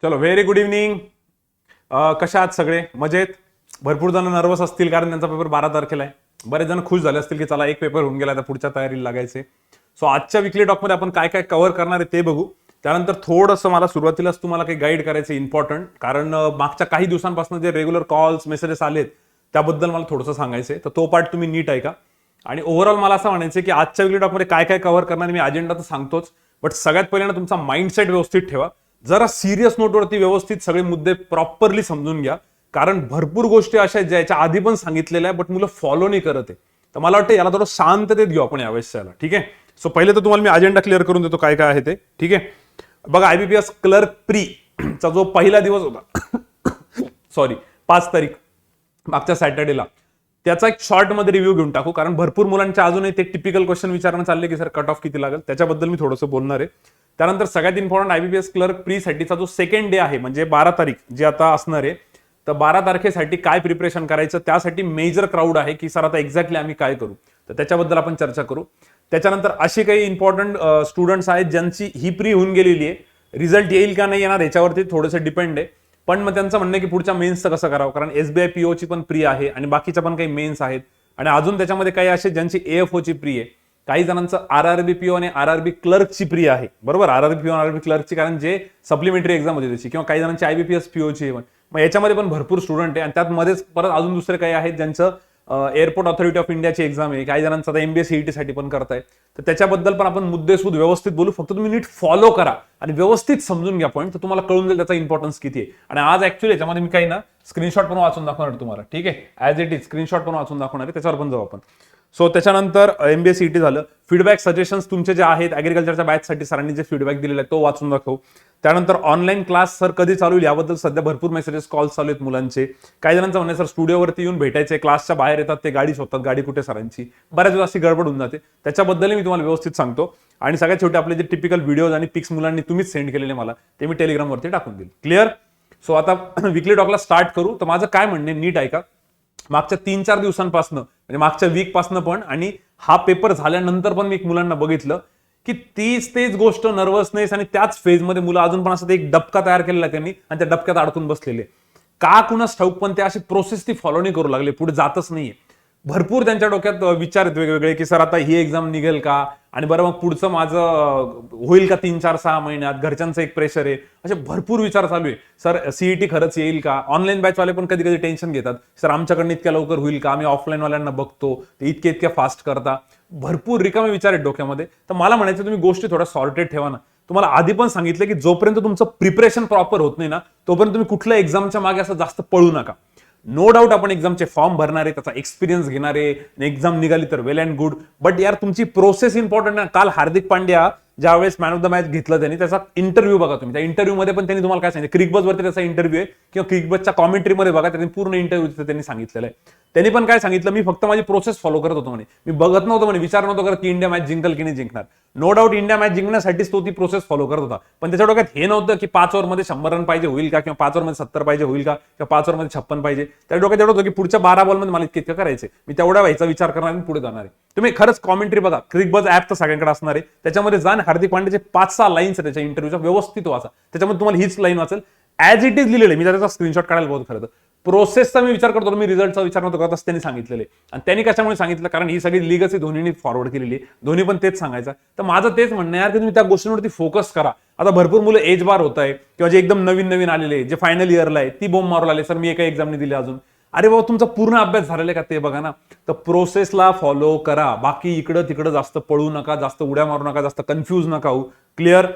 चलो very good evening. कशा आहात सगळे? मजेत? भरपूर जण नर्वस असतील कारण त्यांचा पेपर 12 तारखेला आहे. बरेच जण खुश झाले असतील की चला एक पेपर होऊन गेला, आता पुढच्या तयारीला लागायचे. सो आजच्या विकली टॉकमध्ये आपण काय काय कव्हर करणार आहे ते बघू. त्यानंतर थोडंसं मला सुरुवातीलाच तुम्हाला काही गाईड करायचं इम्पॉर्टंट, कारण मागच्या काही दिवसांपासून जे रेग्युलर कॉल्स मेसेजेस आलेत त्याबद्दल मला थोडंसं सांगायचंय, तर तो पार्ट तुम्ही नीट ऐका. आणि ओव्हरऑल मला असं म्हणायचं की आजच्या विकली टॉकमध्ये काय काय कव्हर करणार मी अजेंडा तर सांगतोच, बट सगळ्यात पहिल्यांदा तुमचा माइंडसेट व्यवस्थित ठेवा. जरा सिरियस नोटवरती व्यवस्थित सगळे मुद्दे प्रॉपरली समजून घ्या, कारण भरपूर गोष्टी अशा आहेत ज्याच्या आधी पण सांगितलेल्या आहे बट मुलं फॉलो नाही करत आहे. तर मला वाटतं याला थोडं शांततेत घेऊ आपण यावेळेस याला. ठीक आहे. सो पहिले तर तुम्हाला मी अजेंडा क्लिअर करून देतो काय काय आहे ते. ठीक आहे. बघा, IBPS क्लर्क प्री चा जो पहिला दिवस होता सॉरी 5 तारीख मागच्या सॅटर्डेला, त्याचा एक शॉर्ट मध्ये रिव्ह्यू घेऊन टाकू, कारण भरपूर मुलांच्या अजूनही ते टिपिकल क्वेश्चन विचारणं चालले की सर कट ऑफ किती लागेल, त्याच्याबद्दल मी थोडंसं बोलणार आहे. त्यानंतर सगळ्यात इम्पॉर्टंट IBPS क्लर्क प्री साठीचा जो सेकंड डे आहे म्हणजे 12 तारीख जे आता असणार आहे, तर 12 तारखेसाठी काय प्रिपरेशन करायचं, त्यासाठी मेजर क्राऊड आहे की सर आता एक्झॅक्टली आम्ही काय करू, तर त्याच्याबद्दल आपण चर्चा करू. त्याच्यानंतर अशी काही इम्पॉर्टंट स्टुडंट्स आहेत ज्यांची ही प्री होऊन गेलेली आहे, रिझल्ट येईल का नाही येणार याच्यावरती थोडंसं डिपेंड आहे. पण मग त्यांचं म्हणणं आहे की पुढच्या मेन्सचं कसं करावं, कारण SBI PO ची पण प्री आहे आणि बाकीच्या पण काही मेन्स आहेत, आणि अजून त्याच्यामध्ये काही असे ज्यांची AFO ची प्री आहे, काही जणांचं RRB PO आणि RRB क्लर्कची प्री आहे. बरोबर, RRB PO आणि RRB क्लर्कची, कारण जे सप्लिमेंटरी एक्झाम होती त्याची, किंवा काही जणांची IBPS PO ची. मग याच्यामध्ये पण भरपूर स्टुडंट आहे, आणि त्यात मध्येच परत अजून दुसरे काही आहेत ज्यांचं एअरपोर्ट ऑथॉरिटी ऑफ इंडियाची एक्झाम आहे, काही जणांचं आता MBA CET साठी पण करताय. तर त्याच्याबद्दल पण आपण मुद्देसूद व्यवस्थित बोलू. फक्त तुम्ही नीट फॉलो करा आणि व्यवस्थित समजून घ्या पॉईंट, तर तुम्हाला कळून जाईल त्याचा इम्पॉर्टन्स किती आहे. आणि आज ऍक्च्युअली याच्यामध्ये मी काही ना स्क्रीनशॉट पण वाचून दाखवणार तुम्हाला. ठीक आहे, ऍज इट इज स्क्रीनशॉट पण वाचून दाखवणार आहे, त्याच्यावर पण जाऊ आपण. सो त्याच्यानंतर MBA CET झालं. फीडबॅक सजेशन्स तुमचे जे आहेत ऍग्रिकल्चरच्या बॅचसाठी सरांनी जे फीडबॅक दिलेला आहे तो वाचून दाखवू. त्यानंतर ऑनलाईन क्लास सर कधी चालू होईल याबद्दल सध्या भरपूर मेसेजेस कॉल्स चालू आहेत मुलांचे. काही जणांचं म्हणणं सर स्टुडिओवरती येऊन भेटायचे, क्लासच्या बाहेर येतात ते गाडी शोधतात, गाडी कुठे सरांची, बऱ्याच वेळा अशी गडबड होऊन जाते. त्याच्याबद्दलही मी तुम्हाला व्यवस्थित सांगतो. आणि सगळ्यात शेवटी आपले जे टिपिकल व्हिडिओज आणि पिक्स मुलांनी तुम्हीच सेंड केलेले मला, ते मी टेलिग्रामवरती टाकून देईल. क्लिअर? सो आता विकली टॉकला स्टार्ट करू. तर माझं काय म्हणणे नीट ऐका. मागच्या 3-4 दिवसांपासून म्हणजे मागच्या वीक पासून पण, आणि हा पेपर झाल्यानंतर पण मी एक मुलांना बघितलं की तेच गोष्ट, नर्वसनेस आणि त्याच फेजमध्ये मुलं अजून पण असं एक डबका तयार केलेला आहे त्यांनी, आणि त्या डबक्यात अडकून बसलेले. का कुणास ठाऊक, पण ते अशी प्रोसेस ती फॉलो नाही करू लागले, पुढे जातच नाहीये. भरपूर त्यांच्या डोक्यात विचार आहेत वेगवेगळे की सर आता ही एक्झाम निघेल का, आणि बरं मग पुढचं माझं होईल का 3-4-6 महिन्यात, घरच्यांचं एक प्रेशर आहे, असे भरपूर विचार चालू आहे. सर CET खरंच येईल का. ऑनलाईन बॅचवाले पण कधी कधी टेन्शन घेतात, सर आमच्याकडनं इतक्या लवकर होईल का, आम्ही ऑफलाईन वाल्यांना बघतो ते इतक्या फास्ट करता. भरपूर रिकामे विचार आहेत डोक्यामध्ये. तर मला म्हणायचं तुम्ही गोष्टी थोड्या सॉर्टेड ठेवा ना. तुम्हाला आधी पण सांगितलं की जोपर्यंत तुमचं प्रिपरेशन प्रॉपर होत नाही ना, तोपर्यंत तुम्ही कुठल्या एक्झामच्या मागे असं जास्त पळू नका. नो डाऊट आपण एक्झामचे फॉर्म भरणार आहे, त्याचा एक्सपिरियन्स घेणार आहे, एक्झाम निघाली तर वेल अँड गुड, बट यार तुमची प्रोसेस इम्पॉर्टंट आहे. काल हार्दिक पांड्या ज्यावेळेस मॅन ऑफ द मॅच घेतलं त्यांनी, त्याचा इंटरव्ह्यू बघा तुम्ही. त्या इंटरव्ह्यूमध्ये पण त्यांनी तुम्हाला काय सांगितलं, क्रिकबजवरती त्याचा इंटरव्ह्यू आहे, किंवा क्रिकबजच्या कॉमेंट्रीमध्ये बघा, त्यांनी पूर्ण इंटरव्ह्यू त्यांनी सांगितलेलं आहे. त्यांनी पण काय सांगितलं, मी फक्त माझी प्रोसेस फॉलो करत होतो म्हणे, मी बघत नव्हतो म्हणे, विचार नव्हतो करत की इंडिया मॅच जिंकल की नाही जिंकणार. नो डाऊट इंडिया मॅच जिंकण्यासाठीच तो ती प्रोसेस फॉलो करत होता, पण त्याच्या डोक्यात हे नव्हतं की 5 ओव्हरमध्ये 100 रन पाहिजे होईल का, किंवा 5 ओव्हरमध्ये 70 पाहिजे होईल का, किंवा 5 ओव्हरमध्ये 56 पाहिजे. त्या डोक्यात एवढं होतं की पुढच्या 12 बॉलमध्ये मला इतकं करायचं, मी तेवढा व्हायचा विचार करणार आणि पुढे जाणार आहे. तुम्ही खरंच कॉमेंट्री बघा, क्रिकबज ऍप तर सगळ्यांकडे असणार आहे, त्याच्यामध्ये जाण हार्दिक पांड्याचे 5-6 लाईन्स आहे त्याच्या इंटरव्ह्यूच्या, व्यवस्थित वाचा. त्याच्यामध्ये तुम्हाला हीच लाईन वाचेल, ऍज इट इज लिहिलेलं आहे. मी त्याचा स्क्रीनशॉट काढायला बहुत खरं तर प्रोसेसचा मी विचार करतो, मी रिझल्टचा विचार नव्हतो करत असं त्यांनी सांगितलेले. आणि त्यांनी कशामुळे सांगितलं, कारण ही सगळी लीगच धोनीने फॉरवर्ड केलेली आहे, धोनी पण तेच सांगायचं. तर माझं तेच म्हणणं यार की तुम्ही त्या गोष्टींवरती फोकस करा. आता भरपूर मुलं एज बार होत आहे, किंवा जे एकदम नवीन आलेले, जे फायनल इयरला आहे, ती बोंब मारू लागले, सर मी एका एक्झामने दिली अजून. अरे बाबा, तुमचा पूर्ण अभ्यास झालेला का ते बघा ना. तर प्रोसेसला फॉलो करा, बाकी इकडं तिकडं जास्त पळू नका, जास्त उड्या मारू नका, जास्त कन्फ्यूज नका होऊ. क्लिअर?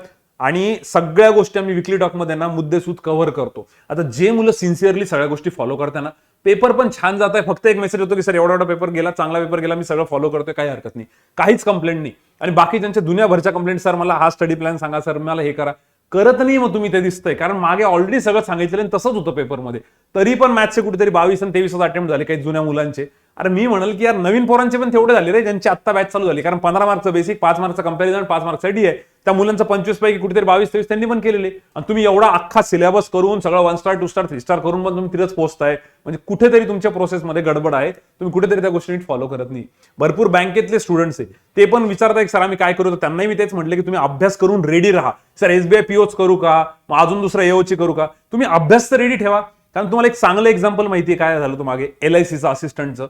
आणि सगळ्या गोष्टी आम्ही विकली टॉकमध्ये ना मुद्देसूद कव्हर करतो. आता जे मुलं सिन्सिअरली सगळ्या गोष्टी फॉलो करताना पेपर पण छान जात आहे. फक्त एक मेसेज होतो की सर एवढा पेपर गेला, चांगला पेपर गेला, मी सगळं फॉलो करतोय, काही हरकत नाही, काहीच कंप्लेंट नाही. आणि बाकीच्यांच्या दुनियाभरच्या कंप्लेंट, सर मला हा स्टडी प्लॅन सांगा, सर मला हे करा, करत नाही. मग तुम्ही ते दिसतंय, कारण मागे ऑलरेडी सगळं सांगितलेलं आणि तसंच होतं पेपरमध्ये. तरी पण मॅथ्सचे कुठेतरी 22 आणि 23 अटेम्प्ट झाले काही जुन्या मुलांचे. अरे मी म्हणाल की यार नवीन पोरांचे पण तेवढे झाले रे, ज्यांची आत्ता बॅच चालू झाली, कारण 15 मार्कचं बेसिक, 5 मार्कचं कंपॅरिझन, 5 मार्कचं DI, त्या मुलांचं 25 पैकी कुठेतरी 22-23 त्यांनी पण केलेले. आणि तुम्ही एवढा अख्खा सिलेबस करून सगळं 1 स्टार 2 स्टार 3 स्टार करून पण तुम्ही तिथेच पोहोचताय, म्हणजे कुठेतरी तुमच्या प्रोसेसमध्ये गडबड आहे, तुम्ही कुठेतरी त्या गोष्टी फॉलो करत नाही. भरपूर बँकेतले स्टुडंट्स आहे ते पण विचारतात की सर आम्ही काय करू, तर त्यांनाही मी तेच म्हटलं की तुम्ही अभ्यास करून रेडी राहा. सर एसबीआय पीओच करू का, मग अजून दुसरा एओची करू का, तुम्ही अभ्यास तर रेडी ठेवा. कारण तुम्हाला एक चांगलं एक्झाम्पल माहिती आहे काय झालं होतं मागे, LICचं असिस्टंटचं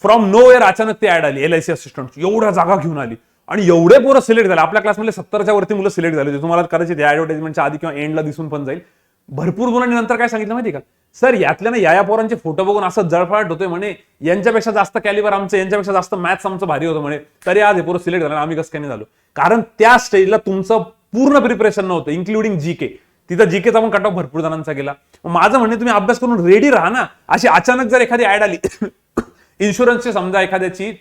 फ्रॉम नो वेअर अचानक ते ऍड आली LIC असिस्टंट, एवढ्या जागा घेऊन आली आणि एवढे पोरं सिलेक्ट झाले. आपल्या क्लासमध्ये 70च्या वरती मुलं सिलेक्ट झाले. तुम्हाला कदाचित या ऍडव्हर्टाइजमेंटच्या आधी किंवा एंडला दिसून पण जाईल. भरपूर मुलांनी नंतर काय सांगितलं माहिती का, सर यातल्या ना या पोरांचे फोटो बघून असं जळफळाट होतोय म्हणे, यांच्यापेक्षा जास्त कॅलिबर आमचं, यांच्यापेक्षा जास्त मॅथ्स आमचं भारी होतं म्हणे, तरी आज हे पोरं सिलेक्ट झालं, आम्ही कसं काय नाही झालो. कारण त्या स्टेजला तुमचं पूर्ण प्रिपरेशन नव्हतं, इन्क्लुडिंग जीके. तिथं जीकेचा पण कट ऑफ भरपूर जणांचा गेला. माझं म्हणणे तुम्ही अभ्यास करून रेडी राहा ना. अशी अचानक जर एखादी ऍड आली इन्शुरन्सची, समजा एखाद्याची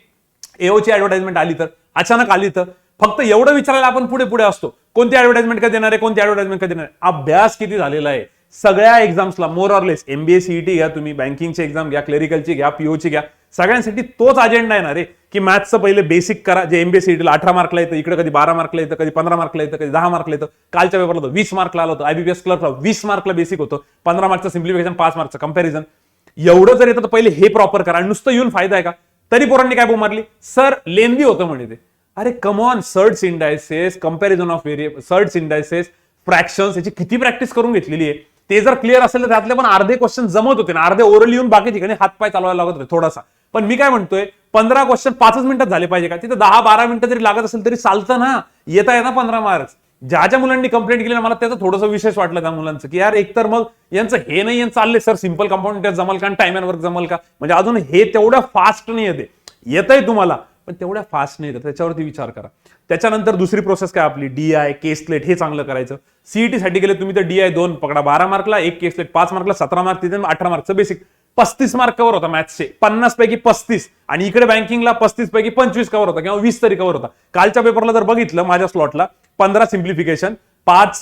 एओची ऍडव्हर्टाइजमेंट आली, तर अचानक आली तर फक्त एवढं विचारायला आपण पुढे पुढे असतो, कोणती ऍडव्हर्टाइजमेंट कधी देणार आहे, कोणती ऍडव्हर्टाइजमेंट कधी देणार आहे. अभ्यास किती झालेला आहे सगळ्या एक्झाम्सला, more or less. MBA CET घ्या तुम्ही, बँकिंगची एक्झाम घ्या, क्लेरिकलची घ्या, पीओची घ्या, सगळ्यांसाठी तोच अजेंडा येणार आहे की मॅथ्सचं पहिले बेसिक करा. जे MBA CETला 18 मार्कला येतं, इकडे कधी 12 मार्कला येतं, कधी 15 मार्कला येतं, कधी 10 मार्कला येतं. कालच्या पेपरला 20 मार्कला आलं होतं. IBPS क्लर्कला 20 मार्कला बेसिक होतं, 15 मार्कचं सिम्प्लिफिकेशन, 5 मार्कचं कंपॅरिझन. एवढं जर येतं तर पहिले हे प्रॉपर करा. नुसतं येऊन फायदा आहे का. तरी पोरांनी काय बोंब मारली, सर लेंदी होतं म्हणे ते. अरे come on, surds indices, comparison of variable, surds indices, fractions, याची किती प्रॅक्टिस करून घेतलेली आहे. ते जर क्लिअर असेल तर त्यातले पण अर्धे क्वेश्चन जमत होते ना, अर्धे ओरल येऊन बाकी ठिकाणी हातपाय चालवायला लागत होते थोडासा. पण मी काय म्हणतोय, 15 क्वेश्चन 5 मिनिटात झाले पाहिजे का, तिथं 10-12 मिनिटं जरी लागत असेल तरी चालतं ना. येता येता 15 मार्क्स. ज्या मुलांनी कंप्लेंट केली ना, मला त्याचं थोडंसं विशेष वाटलं त्या मुलांचं, की यार एकतर मग यांचं हे नाही चाललंय सर सिंपल कंपाऊंड टेस्ट जमल का, टाइम अँड वर्क जमल का, म्हणजे अजून हे तेवढं फास्ट नाही येते. येतंय तुम्हाला पण तेवढ्या फास्ट नाही येत, त्याच्यावरती विचार करा. त्याच्यानंतर दुसरी प्रोसेस काय आपली, DI केसलेट, हे चांगलं करायचं. CET साठी गेले तुम्ही तर DI 2 पकडा, 12 मार्कला, एक केसलेट 5 मार्कला, 17 मार्क, तिथे 18 मार्कचं बेसिक, 35 मार्क कव्हर होता मॅथ्सचे, 50 पैकी 35. आणि इकडे बँकिंगला 35 पैकी 25 कव्हर होता किंवा 20 तरी कव्हर होता. कालच्या पेपरला जर बघितलं माझ्या स्लॉटला, 15 सिम्प्लिफिकेशन, 5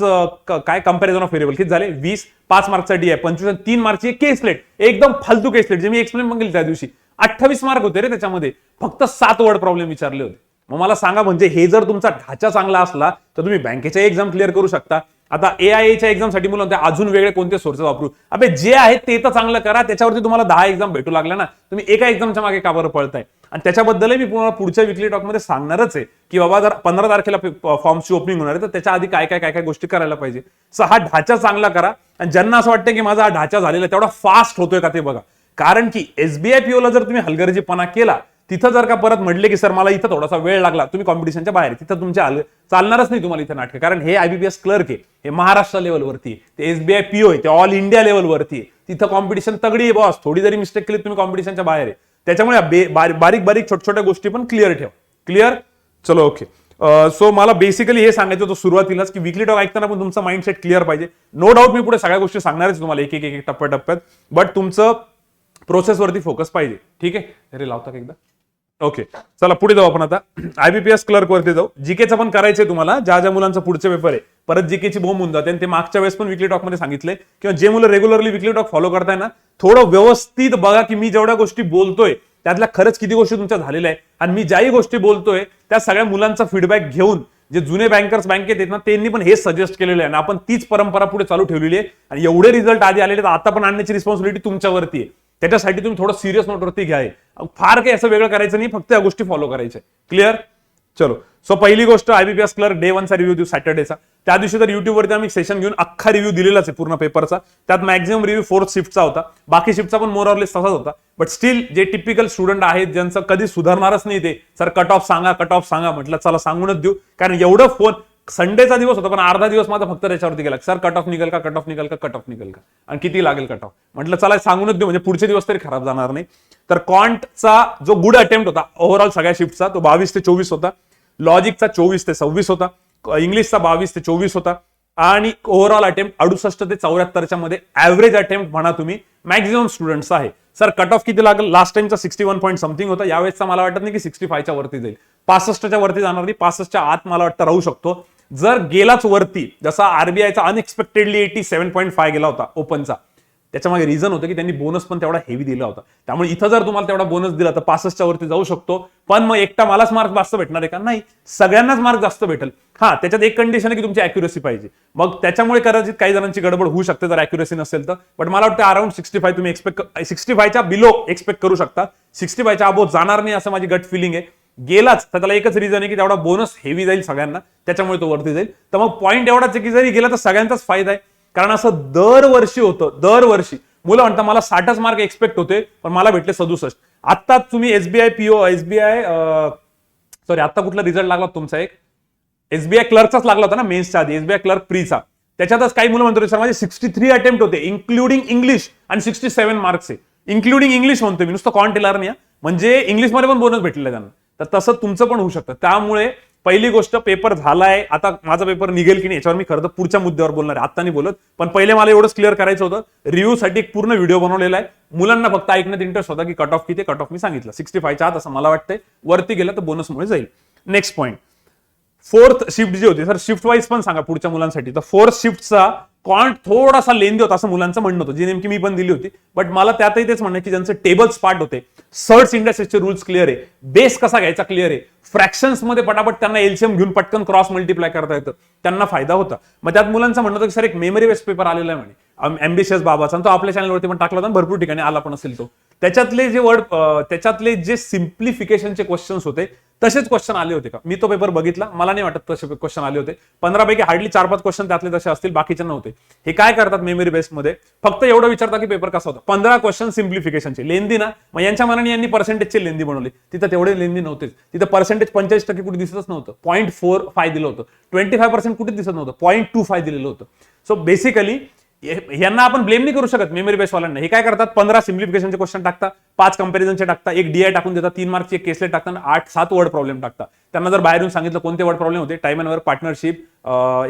काय कंपॅरिझन ऑफ व्हेरिएबल, किती झाले 20, 5 मार्कचा DI 25, 3 मार्कची केसलेट, एकदम फालतू केसलेट, जे मी एक्सप्लेन पण केली त्या दिवशी. 28 मार्क होते रे त्याच्यामध्ये, फक्त 7 वर्ड प्रॉब्लेम विचारले होते. मग मला सांगा, म्हणजे हे जर तुमचा ढाचा चांगला असला तर तुम्ही बँकेच्या एक्झाम क्लिअर करू शकता. आता AIAच्या एक्झामसाठी मुलं अजून वेगळे कोणते सोर्सेस वापरू, अबे जे आहेत ते तर चांगलं करा. त्याच्यावरती तुम्हाला 10 एक्झाम भेटू लागल्या ना, तुम्ही एका एक्झामच्या मागे का बरं पळताय. आणि त्याच्याबद्दलही मी तुम्हाला पुढच्या विकली टॉकमध्ये सांगणारच आहे की बाबा जर 15 तारखेला फॉर्मची ओपनिंग होणार आहे तर त्याच्या आधी काय काय काय काय गोष्टी करायला पाहिजे. सो हा ढाचा चांगला करा. आणि ज्यांना असं वाटतं की माझा हा ढाचा झालेला तेवढा फास्ट होतोय का ते बघा. कारण की SBI POला जर तुम्ही हलगर्जीपणा केला, तिथं जर का परत म्हटले की सर मला इथं थोडासा वेळ लागला, तुम्ही कॉम्पिटिशनच्या बाहेर, तिथं तुमच्या चालणारच नाही तुम्हाला इथं नाटक. कारण हे IBPS क्लर्क आहे, हे महाराष्ट्र लेवलवरती आहे, ते SBI PO आहे, ते ऑल इंडिया लेवलवरती आहे. तिथं कॉम्पिटिशन तगडी आहे बॉस. थोडी जरी मिस्टेक केली तुम्ही कॉम्पिटिशनच्या बाहेर आहे. त्याच्यामुळे बारीक बारीक छोट्या छोट्या गोष्टी पण क्लिअर ठेवा. क्लिअर, चलो ओके. सो मला बेसिकली हे सांगायचं होतं सुरुवातीलाच की विकली टॉक ऐकताना पण तुमचं माइंडसेट क्लिअर पाहिजे. नो डाऊट मी पुढे सगळ्या गोष्टी सांगणारच तुम्हाला एक एक टप्प्याटप्प्यात, बट तुमचं प्रोसेसवरती फोकस पाहिजे. ठीक आहे, अरे लावता का एकदा. ओके, चला पुढे जाऊ आपण. आता IBPS क्लर्क वरती जाऊ. जीकेचं पण करायचंय तुम्हाला, ज्या मुलांचं पुढचे पेपर आहे. परत जीकेची बोंब होऊन जाते. आणि ते मागच्या वेळेस पण विकली टॉक मध्ये सांगितलंय, किंवा जे मुलं रेग्युलरली विकली टॉक फॉलो करताय ना, थोडं व्यवस्थित बघा की मी जेवढ्या गोष्टी बोलतोय त्यातल्या खरंच किती गोष्टी तुमच्या झालेल्या आहे. आणि मी ज्याही गोष्टी बोलतोय त्या सगळ्या मुलांचा फीडबॅक घेऊन, जे जुने बँकर्स बँकेत आहेत ना त्यांनी पण हेच सजेस्ट केलेलं आहे आणि आपण तीच परंपरा पुढे चालू ठेवलेली आहे. आणि एवढे रिझल्ट आधी आलेले तर आता पण आणण्याची रिस्पॉन्सिबिलिटी तुमच्यावरती आहे. त्याच्यासाठी तुम्ही थोडं सिरियस नोटवरती घ्या. फार काही असं वेगळं करायचं नाही, फक्त या गोष्टी फॉलो करायच्या. क्लिअर, चलो. सो पहिली गोष्ट IBPS क्लर्क डे 1चा रिव्ह्यू देऊ, सॅटर्डेचा. त्या दिवशी तर युट्यूबवरती आम्ही सेशन घेऊन अख्खा रिव्ह्यू दिलेलाच आहे पूर्ण पेपरचा. त्यात मॅक्झिमम रिव्ह्यू 4th शिफ्टचा होता, बाकी शिफ्टचा पण मोर ऑर लेस तसाच होता. बट स्टील जे टिपिकल स्टुडंट आहेत ज्यांचं कधी सुधारणारच नाही, ते सर कट ऑफ सांगा म्हटलं चला सांगूनच देऊ. कारण एवढं फोन, संडेचा दिवस होता पण अर्धा दिवस माझा फक्त त्याच्यावरती गेला, सर कट ऑफ निघेल का, कट ऑफ निघेल का, कट ऑफ निघेल का, आणि किती लागेल कट ऑफ. म्हटलं चला सांगूनच देऊ, म्हणजे पुढचे दिवस तरी खराब जाणार नाही. तर क्वांटचा जो गुड अटेम्प्ट होता ओव्हरऑल सगळ्या शिफ्टचा, तो 22 ते 24 होता. लॉजिकचा 24 ते 26 होता. इंग्लिशचा 22 ते 24 होता. आणि ओव्हरऑल अटेम्प्ट 68 ते 74च्या मध्ये ऍव्हरेज अटेम्प्ट म्हणा तुम्ही मॅक्झिमम स्टुडंट्सचा आहे. सर कट ऑफ किती लागेल, लास्ट टाइमचा 61 पॉईंट समथिंग होता, यावेळेसचा मला वाटत नाही की 65च्या वरती जाईल, 65च्या वरती जाणार नाही, 65च्या आत मला वाटतं राहू शकतो. जर गेलाच वरती, जसा RBIचा अनएक्सपेक्टेडली 87.5 गेला होता ओपनचा, त्याच्यामागे रिझन होतं की त्यांनी बोनस पण तेवढा हेवी दिला होता. त्यामुळे इथं जर तुम्हाला तेवढा बोनस दिला तर 65च्या वरती जाऊ शकतो. पण मग एकटा मलाच मार्क जास्त भेटणार आहे का? नाही, सगळ्यांनाच मार्क जास्त भेटेल. हा, त्याच्यात एक कंडिशन आहे की तुमची अॅक्युरेसी पाहिजे. मग त्याच्यामुळे कदाचित काही जणांची गडबड होऊ शकते जर अॅक्युरेसी नसेल तर. बट मला वाटतं अराउंड 65 तुम्ही एक्सपेक्ट 65च्या बिलो एक्सपेक्ट करू शकता. 65च्या अबो जाणार नाही असं माझी गट फिलिंग आहे. गेलाच तर त्याला एकच रिझन आहे की तेवढा बोनस हेवी जाईल सगळ्यांना, त्याच्यामुळे तो वरती जाईल. तर मग पॉईंट एवढाच आहे की जरी गेला तर सगळ्यांचाच फायदा आहे. कारण असं दरवर्षी होतं, दरवर्षी मुलं म्हणतात मला 60च मार्क एक्सपेक्ट होते पण मला भेटले 67. आता तुम्ही एसबीआय पीओ सॉरी आता कुठला रिझल्ट लागला तुमचा? एक एसबीआय क्लर्कचाच लागला होता ना मेन्सच्या आधी, एसबीआय क्लर्क प्रीचा. त्याच्यातच काही मुलं म्हणतो सर माझे 63 अटेम्प्ट होते इन्क्लुडिंग इंग्लिश आणि 67 मार्क्स आहे. इन्क्लुडिंग इंग्लिश म्हणतोय मी, नुसतं कॉन्टेलर नाही, म्हणजे इंग्लिशमध्ये पण बोनस भेटलेला त्यांना. तर तसं तुमचं पण होऊ शकतं. त्यामुळे पहिली गोष्ट पेपर झालाय, आता माझा पेपर निघेल की नाही याच्यावर मी खरं तर पुढच्या मुद्द्यावर बोलणार आहे, आता नाही बोलत. पण पहिले मला एवढंच क्लिअर करायचं होतं, रिव्ह्यू साठी एक पूर्ण व्हिडिओ बनवलेला आहे. मुलांना फक्त ऐकण्यात इंटरेस्ट होता की कट ऑफ किती, कट ऑफ मी सांगितलं 65च्या आत असं मला वाटतंय. वरती गेलं तर बोनसमुळे जाईल. नेक्स्ट पॉईंट, फोर्थ शिफ्ट जी होती, सर शिफ्ट वाईज पण सांगा पुढच्या मुलांसाठी. तर फोर्थ शिफ्टचा कॉन्ट थोडासा लेंदी होता असं मुलांचं म्हणणं होतं, जी नेमकी मी पण दिली होती. बट मला त्यातही तेच म्हणणं की ज्यांचे टेबल्स पार्ट होते, सर्च इंडेक्सचे रूल्स क्लिअर आहे, बेस कसा घ्यायचा क्लिअर आहे, फ्रॅक्शन्स मध्ये पटापट त्यांना एलसीएम घेऊन पटकन क्रॉस मल्टिप्लाय करता येतं, त्यांना फायदा होता. मग त्यात मुलांचं म्हणणं होतं की सर एक मेमरी बेस्ड पेपर आलेला आहे म्हणे, एम्बिशियस बाबाचा, तो आपल्या चॅनलवरती पण टाकला होता, भरपूर ठिकाणी आला पण असेल तो. त्याच्यातले जे सिम्प्लिफिकेशनचे क्वेश्चन्स होते तसेच क्वेश्चन आले होते का? मी तो पेपर बघितला, मला नाही वाटत तसे क्वेश्चन आले होते. 15 पैकी हार्डली 4-5 क्वेश्चन त्यातले तसे असतील, बाकीचे नव्हते. हे काय करतात मेमरी बेस्ड मध्ये, फक्त एवढं विचारतात की पेपर कसा होता. 15 क्वेश्चन सिम्प्लिफिकेशनचे, लेंदी ना, मग यांच्या मनाने यांनी पर्सेंटेजचे लेंदी बनवले. तिथं तेवढे लेंदी नव्हतेच. तिथं पर्सेंटेज 45% कुठे दिसतच नव्हतं, 0.45 दिलं होतं. 25% कुठे दिसत नव्हतं, 0.25 दिलेलं होतं. सो बेसिकली यांना आपण ब्लेम नाही करू शकत मेमरी बेस वाल्यांना. हे काय करतात, 15 सिम्प्लिफिकेशनचे क्वेश्चन टाकतात, 5 कंपॅरिझनचे टाकतात, एक डीआय टाकून देतात, 3 मार्कची एक केसलेट टाकतात, 8-7 वर्ड प्रॉब्लेम टाकतात. त्यांना जर बाहेरून सांगितलं कोणते वर्ड प्रॉब्लेम होते, टाइम अँड वर्क, पार्टनरशिप,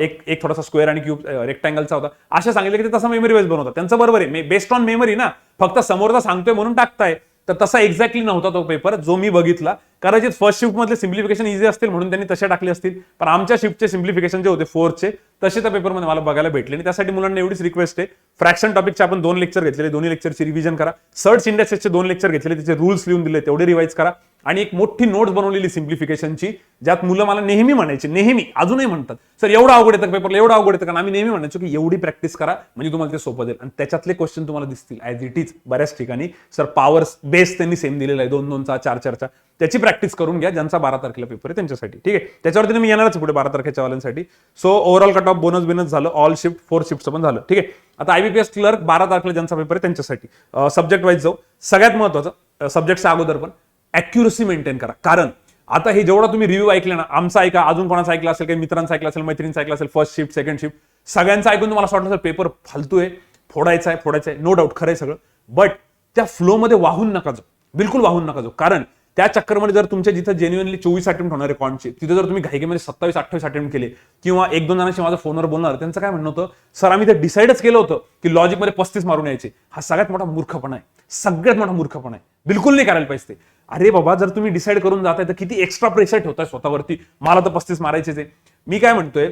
एक थोडासा स्क्वेअर आणि क्यूब रेक्टँगलचा होता, असे सांगितलं की ते तसं मेमरी बेस बनवतात. त्यांचं बरोबर आहे, बेस्ड ऑन मेमरी ना, फक्त समोरचा सांगतोय म्हणून टाकताय. तर तसा एक्झॅक्टली नव्हता तो पेपर जो मी बघितला. कदाचित फर्स्ट शिफ्ट मधले सिम्प्लिफिकेशन इझी असतील म्हणून त्यांनी तसे टाकले असतील, पण आमच्या शिफ्टचे सिम्प्लिफिकेशन जे होते फोर्थचे तसे त्या पेपरमध्ये मला बघायला भेटले नाही. त्यासाठी मुलांना एवढीच रिक्वेस्ट आहे, फ्रॅक्शन टॉपिकचे आपण 2 लेक्चर घेतलेले, दोन्ही लेक्चरची रिव्हिजन करा. सर्च इंडेक्सचे 2 लेक्चर घेतलेले, त्याचे रूल्स लिहून दिले, तेवढे रिवाइज करा. आणि एक मोठी नोट्स बनवलेली सिम्प्लिफिकेशनची, ज्यात मुलं मला नेहमी म्हणायचे, नेहमी अजूनही म्हणतात सर एवढं अवघड येतं पेपरला, एवढं अवघड येतं. कारण आम्ही नेहमी म्हणायचो की एवढी प्रॅक्टिस करा म्हणजे तुम्हाला ते सोपं जाईल. आणि त्याच्यातले क्वेश्चन तुम्हाला दिसतील ऍज इट इज बऱ्याच ठिकाणी. सर पॉवर बेस त्यांनी सेम दिलेला आहे, 2-2चा 4-4चा. त्याची प्रॅक्टिस करून घ्या ज्यांचा 12 तारखेला पेपर आहे त्यांच्यासाठी. ठीक आहे, त्याच्यावरती मी येणारच पुढे 12 तारखेच्या वाल्यांसाठी. So overall cut off bonus बिनस झालं, ऑल शिफ्ट 4 शिफ्टचं पण झालं. ठीक आहे, आता आयबीपीएस क्लर्क 12 तारखेला ज्यांचा पेपर आहे त्यांच्यासाठी सब्जेक्ट वाईज जाऊ. सगळ्यात महत्वाचं सब्जेक्टच्या अगोदर पण अॅक्युरसी मेंटेन करा. कारण आता हे जेवढा तुम्ही रिव्ह्यू ऐकले ना, आमचा ऐका, अजून कोणाचा ऐकला असेल, काही मित्रांचा ऐकला असेल, मैत्रिणींचा ऐकला असेल, फर्स्ट शिफ्ट सेकंड शिफ्ट सगळ्यांचा ऐकून तुम्हाला असं वाटलं सर पेपर फालतू आहे, फोडायचा आहे, नो डाऊट खरं आहे सगळं. बट त्या फ्लो मध्ये वाहून नका जाऊ, बिलकुल वाहून नका जाऊ. कारण त्या चक्करमध्ये जर तुमच्या जिथं जेन्युअनली 24 अटेम्प्ट होणार आहे कॉन्टचे, तिथे जर तुम्ही घाईमध्ये 27-28 अटेम्प्ट केले, किंवा 1-2 जणांशी माझ्या फोनवर बोलणार, त्यांचं काय म्हणणं होतं, सर आम्ही ते डिसाईडच केलं होतं की लॉजिकमध्ये 35 मारून यायचे. हा सगळ्यात मोठा मूर्खपणा आहे, सगळ्यात मोठा मूर्खपणा आहे. बिलकुल नाही करायला पाहिजे ते. अरे बाबा, जर तुम्ही डिसाईड करून जाताय तर किती एक्स्ट्रा प्रेशर ठेवताय स्वतःवरती, मला तर 35 मारायचेच आहे. मी काय म्हणतोय,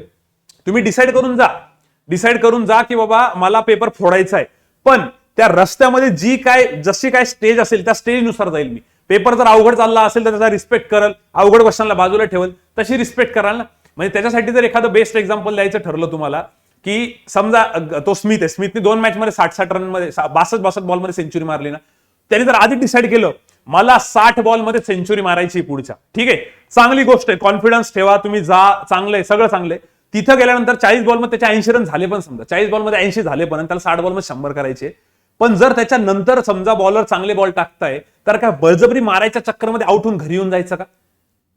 तुम्ही डिसाईड करून जा की बाबा मला पेपर फोडायचा आहे, पण त्या रस्त्यामध्ये जशी काय स्टेज असेल त्या स्टेजनुसार जाईल मी. पेपर जर अवघड चालला असेल तर त्याचा रिस्पेक्ट करल, अवघड क्वेश्चनला बाजूला ठेवल, तशी रिस्पेक्ट कराल ना. म्हणजे त्याच्यासाठी जर एखादं बेस्ट एक्झाम्पल द्यायचं ठरलं तुम्हाला, की समजा तो स्मिथ आहे, स्मिथने 2 मॅच मध्ये 60 रन मध्ये 62 बॉलमध्ये सेंचुरी मारली ना, त्याने जर आधी डिसाईड केलं मला 60 बॉलमध्ये सेंचुरी मारायची पुढच्या, ठीक आहे, चांगली गोष्ट आहे, कॉन्फिडन्स ठेवा, तुम्ही जा, चांगलंय, सगळं चांगलंय. तिथं गेल्यानंतर 40 बॉलमध्ये त्याचे 80 रन झाले, पण समजा 40 बॉलमध्ये 80 झाले, पण त्याला 60 बॉलमध्ये 100 करायचे. पण जर त्याच्यानंतर समजा बॉलर चांगले बॉल टाकताय तर काय बळजबरी मारायच्या चक्करमध्ये आउट होऊन घरी येऊन जायचं का?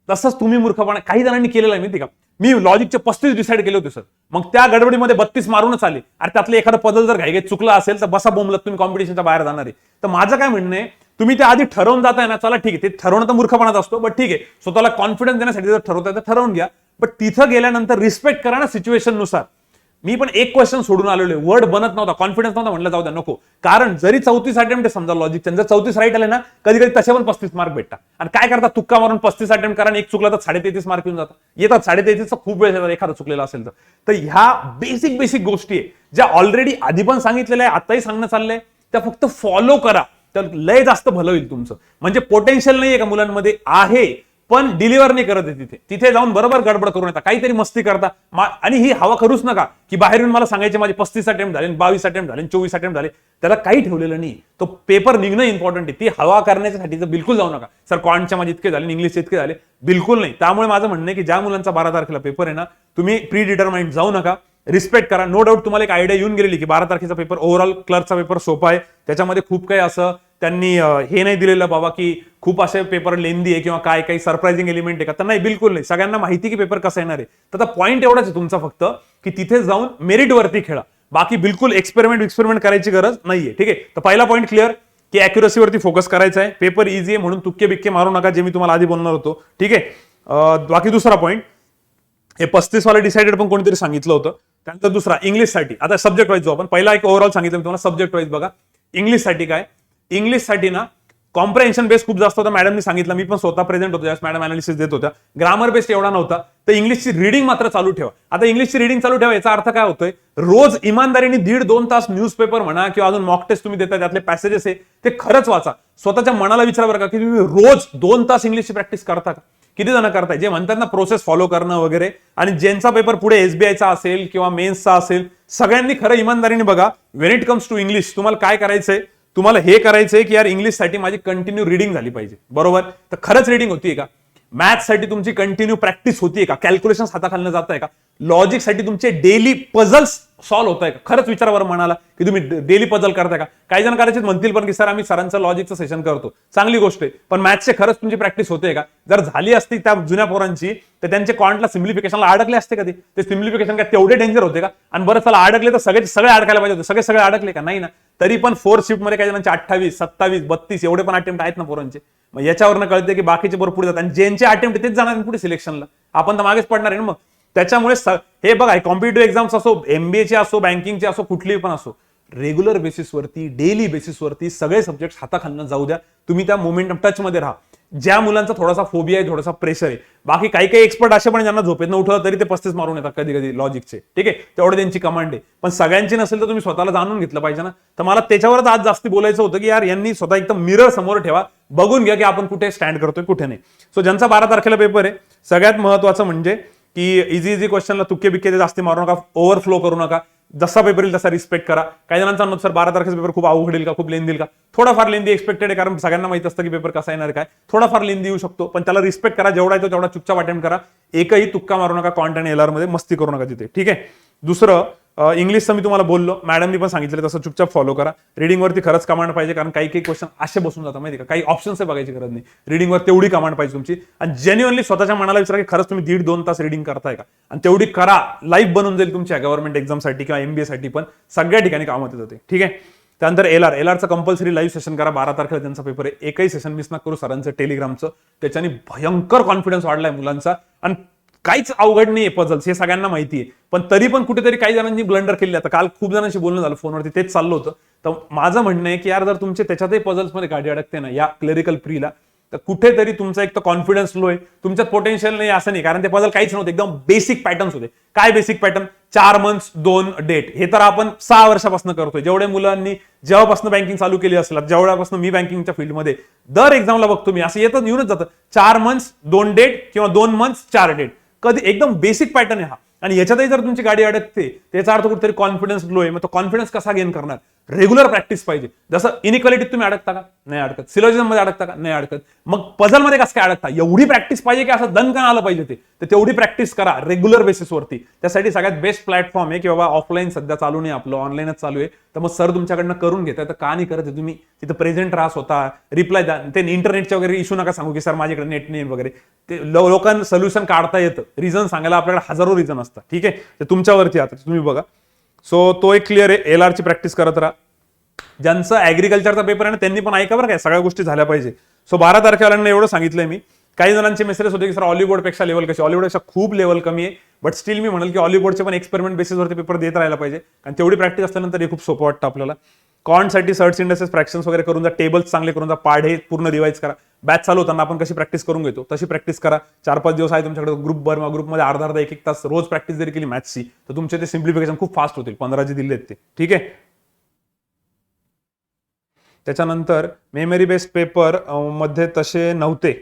तसंच तुम्ही मूर्खपणा काही जणांनी केलेला आहे माहिती का. मी लॉजिकचे 35 डिसाईड केले होते सर, मग त्या गडबडीमध्ये 32 मारूनच आले. अरे त्यातलं एखादं पदल जर घाईघाईत चुकला असेल तर बसा बोंबलत, तुम्ही कॉम्पिटिशनच्या बाहेर जाणार आहे. तर माझं काय म्हणणं आहे, तुम्ही ते आधी ठरवून जाताय ना, चला ठीक आहे, ते ठरवणं तर मूर्खपणाच असतो, बट ठीक आहे, स्वतःला कॉन्फिडन्स देण्यासाठी जर ठरवताय तर ठरवून घ्या. पण तिथं गेल्यानंतर रिस्पेक्ट करा ना सिच्युएशन नुसार. मी पण एक क्वेश्चन सोडून आलेलो आहे, वर्ड बनत नव्हता, कॉन्फिडन्स नव्हता, म्हटलं जाऊ द्या नको. कारण जरी 34 अटेम्प्ट आहे समजा लॉजिक, जर 34 राईट आले ना, कधी कधी तसे पण 35 मार्क भेटतात. आणि काय करतात, तुक्का मारून 35 अटेम्प्ट करा, एक चुकला तर 33.5 मार्क येतात 33 खूप वेळ येतात एखादा चुकलेला असेल तर ह्या बेसिक गोष्टी आहे ज्या ऑलरेडी आधी पण सांगितलेल्या आहे, आताही सांगणं चाललंय, त्या फक्त फॉलो करा, तर लय जास्त भलं होईल तुमचं. म्हणजे पोटेन्शियल नाहीये का मुलांमध्ये, आहे, पण डिलिव्हर नाही करत आहे. तिथे जाऊन बरोबर गडबड करून येतात, काहीतरी मस्ती करता. आणि ही हवा करूच नका की बाहेर येऊन मला सांगायचे माझे 35 अटेम्प्ट झाले, 22 अटेम्प्ट झाले, 24 अटेम्प्ट झाले. त्याला काही ठेवलेलं नाही, तो पेपर निघणं इम्पॉर्टंट आहे. ती हवा करण्यासाठी बिलकुल जाऊ नका. सर क्वांटच्या माझे इतके झाले, इंग्लिशचे इतके झाले, बिलकुल नाही. त्यामुळे माझं म्हणणं आहे की ज्या मुलांचा 12 तारखेला पेपर आहे ना, तुम्ही प्री डिटरमाइंड जाऊ नका, रिस्पेक्ट करा. नो डाऊट तुम्हाला एक आयडिया येऊन गेलेली की 12 तारखेचा पेपर ओव्हरऑल क्लर्कचा पेपर सोपा आहे, त्याच्यामध्ये खूप काही असं त्यांनी हे नाही दिलेलं बाबा की खूप असे पेपर लेंदी आहे किंवा काय काही सरप्राइझिंग एलिमेंट आहे का, तर नाही, बिलकुल नाही. सगळ्यांना माहिती की पेपर कसा येणार आहे. तर पॉईंट एवढाच आहे तुमचा फक्त की तिथे जाऊन मेरिट वरती खेळा, बाकी बिलकुल एक्सपेरिमेंट करायची गरज नाहीये. ठीक आहे, तर पहिला पॉईंट क्लिअर की अॅक्युरसीवरती फोकस करायचा आहे. पेपर इझी आहे म्हणून तुक्के बिक्के मारू नका, जे मी तुम्हाला आधी बोलणार होतो. ठीक आहे, बाकी दुसरा पॉईंट, हे 35 वाला डिसाइडेड पण कोणीतरी सांगितलं होतं. त्यानंतर दुसरा इंग्लिशसाठी, आता सब्जेक्ट वाईज जो आपण पहिला एक ओव्हरऑल सांगितलं मी तुम्हाला, सब्जेक्ट वाईज बघा. इंग्लिशसाठी काय, इंग्लिशसाठी ना कॉम्प्रेन्शन बेस खूप जास्त होता, मॅडमनी सांगितलं, मी पण स्वतः प्रेझेंट होतो ज्यावेळेस मॅडम अनालिसिस देत होत्या. ग्रामर बेस्ड एवढा नव्हता, तर इंग्लिशची रीडिंग मात्र चालू ठेवा. आता इंग्लिशची रीडिंग चालू ठेवा याचा अर्थ काय होतोय, रोज इमानदारीने 1.5-2 तास न्यूजपेपर म्हणा किंवा अजून मॉक टेस्ट तुम्ही देता, त्यातले पॅसेजेस आहे ते खरंच वाचा. स्वतःच्या मनाला विचारा बरं का की तुम्ही रोज 2 तास इंग्लिशची प्रॅक्टिस करता का? किती जण करताय? जे म्हणतात ना प्रोसेस फॉलो करणं वगैरे. आणि ज्यांचा पेपर पुढे एसबीआयचा असेल किंवा मेन्सचा असेल, सगळ्यांनी खरं इमानदारीने बघा, when it comes to English तुम्हाला काय करायचंय, तुम्हाला हे करायचंय की यार इंग्लिशसाठी माझी कंटिन्यू रीडिंग झाली पाहिजे, बरोबर? तर खरंच रीडिंग होतीये का? मॅथ्ससाठी तुमची कंटिन्यू प्रॅक्टिस होतीये का? कॅल्क्युलेशन हाताखालनं जात आहे का? लॉजिकसाठी तुमचे डेली पझल्स सॉल्व्ह होत आहे का? खरंच विचारा बरं मनाला की तुम्ही डेली पझल करताय का? काही जण करायचे म्हणतील पण की सर आम्ही सरांचं लॉजिकचं सेशन करतो, चांगली गोष्ट आहे, पण मॅथ्सचे खरंच तुमची प्रॅक्टिस होते का? जर झाली असती त्या जुन्या पोरांची तर त्यांचे क्वांटला सिम्प्लिफिकेशनला अडकले असते का? ते सिम्प्लिफिकेशन काय तेवढे डेंजर होते का? आणि बरं चला अडकले तर सगळे अडकायला पाहिजे होते, सगळे अडकले का? नाही ना. तरी पण 4th शिफ्ट मध्ये काही जणांचे 28, 27, 32 एवढे पण अटेम्प्ट आहेत ना पोरांचे. मग याच्यावरनं कळते की बाकीचे बरोबर पुढे जातात आणि ज्यांचे अटेम्प्ट तेच जाणार पुढे सिलेक्शनला, आपण तर मागेच पडणार आहे ना. मग त्याच्यामुळे हे बघा, कॉम्पिटेटिव्ह एक्झाम्स असो, एमबीएचे असो, बँकिंगचे असो, कुठलेही पण असो, रेग्युलर बेसिसवरती, डेली बेसिसवरती सगळे सब्जेक्ट हाताखालनं जाऊ द्या. तुम्ही त्या मोमेंटम टच मध्ये राहा. ज्या मुलांचा थोडासा फोबिया आहे, थोडासा प्रेशर आहे, बाकी काही एक्सपर्ट असे पण ज्यांना झोपेत न उठवलं तरी ते 35 मारून येतात कधी कधी लॉजिकचे. ठीक आहे, तेवढे त्यांची कमांड आहे, पण सगळ्यांची नसेल तर तुम्ही स्वतःला जाणून घेतलं पाहिजे ना. तर मला त्याच्यावरच आज जास्त बोलायचं होतं की यार यांनी स्वतः एकदम मिरर समोर ठेवा, बघून घ्या की आपण कुठे स्टँड करतोय कुठे नाही. सो ज्यांचा 12 तारखेला पेपर आहे, सगळ्यात महत्वाचं म्हणजे की इझी क्वेश्चनला तुक्के बिक्के जास्त मारू नका, ओव्हरफ्लो करू नका. जसा पेपर येईल तसा रिस्पेक्ट करा. काही जणांचा म्हणतो सर 12 तारखेचा पेपर खूप अवघड येईल का, खूप लेंदी येईल का? थोडाफार लेंदी एक्सपेक्टेड आहे, कारण सगळ्यांना माहित असतं की पेपर कसा येणार काय. थोडाफार लेंदी येऊ शकतो, पण त्याला रिस्पेक्ट करा. जेवढा येतो तेवढा चुपचाप अटेम्प्ट करा. एकही तुक्का मारू नका, कॉन्ट आणि एलआर मध्ये मस्ती करू नका तिथे. ठीक आहे. दुसरं, इंग्लिशचं मी तुम्हाला बोललो, मॅडमनी पण सांगितलं तसं चुपचाप फॉलो करा. रिडिंगवरती खरंच कमांड पाहिजे, कारण काही क्वेश्चन असे बसून जातात माहिती का, काही ऑप्शन्स बघायची गरज नाही, रिडिंगवर तेवढी कमांड पाहिजे तुमची. आणि जेन्युअनली स्वतःच्या मनाला विचारा की खरंच तुम्ही 1.5-2 तास रिडिंग करताय का, आणि तेवढी करा. लाईफ बनून जाईल तुमच्या गव्हर्नमेंट एक्झामसाठी किंवा एमबीए साठी पण सगळ्या ठिकाणी कामात येतं ते. ठीक आहे. त्यानंतर एलआरचं कंपल्सरी लाईव्ह सेशन करा. 12 तारखेला त्यांचा पेपर आहे. एकही सेशन मिस ना करू सरांचं टेलिग्रामचं. त्याच्याने भयंकर कॉन्फिडन्स वाढलाय मुलांचा. आणि काहीच अवघड नाहीये पझल्स, हे सगळ्यांना माहिती आहे, पण तरी पण कुठेतरी काही जणांनी ब्लंडर केली. आता काल खूप जणांशी बोलणं झालं फोनवरती, तेच चाललं होतं. तर माझं म्हणणं आहे की यार जर तुमचे त्याच्यातही पझल्स मध्ये गाडी अडकते ना या क्लरिकल प्रीला, तर कुठेतरी तुमचा एक तर कॉन्फिडन्स लो आहे, तुमच्यात पोटेन्शियल नाही असं नाही, कारण ते पझल काहीच नव्हते, एकदम बेसिक पॅटर्न्स होते. काय बेसिक पॅटर्न? 4 months 2 date. हे तर आपण 6 वर्षापासून करतोय. जेवढे मुलांनी जेव्हापासून बँकिंग चालू केली असेल, जेवढ्यापासून मी बँकिंगच्या फील्डमध्ये दर एक्झामला बघतो मी, असं येऊनच जातं 4 मंथ्स 2 डेट किंवा 2 मंथ्स 4 डेट. कधी एकदम बेसिक पॅटर्न आहे हा. आणि याच्यातही जर तुमची गाडी अडकते त्याचा अर्थ कुठेतरी कॉन्फिडन्स लो आहे. मग तो कॉन्फिडन्स कसा गेन करणार? रेग्युलर प्रॅक्टिस पाहिजे. जसं इनइक्वालिटीत तुम्ही अडकता का? नाही अडकत. सिलोजिझम मध्ये अडकता का? नाही अडकत. मग पझल मध्ये कसं काय अडकता? एवढी प्रॅक्टिस पाहिजे की असं दणकन आलं पाहिजे ते. तर तेवढी प्रॅक्टिस करा रेग्युलर बेसिसवरती. त्यासाठी सगळ्यात बेस्ट प्लॅटफॉर्म आहे की बाबा ऑफलाईन सध्या चालू नाही, आपलं ऑनलाईनच चालू आहे. तर मग सर तुमच्याकडनं करून घेताय, तर का नाही करत आहे तुम्ही? तिथं प्रेझेंट राहा, स्वतः रिप्लाय द्या. ते इंटरनेटचे वगैरे इश्यू नका सांगू की सर माझ्याकडे नेट नाही वगैरे. ते लोकांना सोल्युशन काढता येतं. रिझन सांगायला आपल्याकडे हजारो रिझन असतात. ठीक आहे, ते तुमच्यावरती आता तुम्ही बघा. सो तो एक क्लिअर आहे. एलआरची प्रॅक्टिस करत राहा. ज्यांचं ऍग्रिकल्चरचा पेपर आहे ना त्यांनी पण ऐका बरं काय, सगळ्या गोष्टी झाल्या पाहिजे. सो 12 तारखेला एवढं सांगितलंय मी काही जणांचे मेसेजेस होते की सर ऑलिवोर्डपेक्षा लेवल कशी, ऑलिवोर्डपेक्षा खूप लेवल कमी आहे, बट स्टील मी म्हणेल की ऑलिवोर्डचे पण एक्सपेरिमेंट बेसिसवरती पेपर देत राहायला पाहिजे, कारण तेवढी प्रॅक्टिस असल्यानंतर हे खूप सोपं वाटतं आपल्याला. कॉन्टसाठी सर्च इंडेक्सेस फ्रॅक्शन्स वगैरे करून जा, टेबल्स चांगले करून जा, पाढे पूर्ण रिवाइज करा. बॅच चालू होताना आपण कशी प्रॅक्टिस करून घेतो तशी प्रॅक्टिस करा. 4-5 दिवस आहे तुमच्याकडे ग्रुपवर, ग्रुपमध्ये अर्धा 1-1 तास रोज प्रॅक्टिस जरी केली मॅथ्सची तर तुमचे ते सिम्प्लिफिकेशन खूप फास्ट होतील. 15 जे दिले ते, ठीक आहे. त्याच्यानंतर मेमरी बेस्ड पेपर मध्ये तसे नव्हते,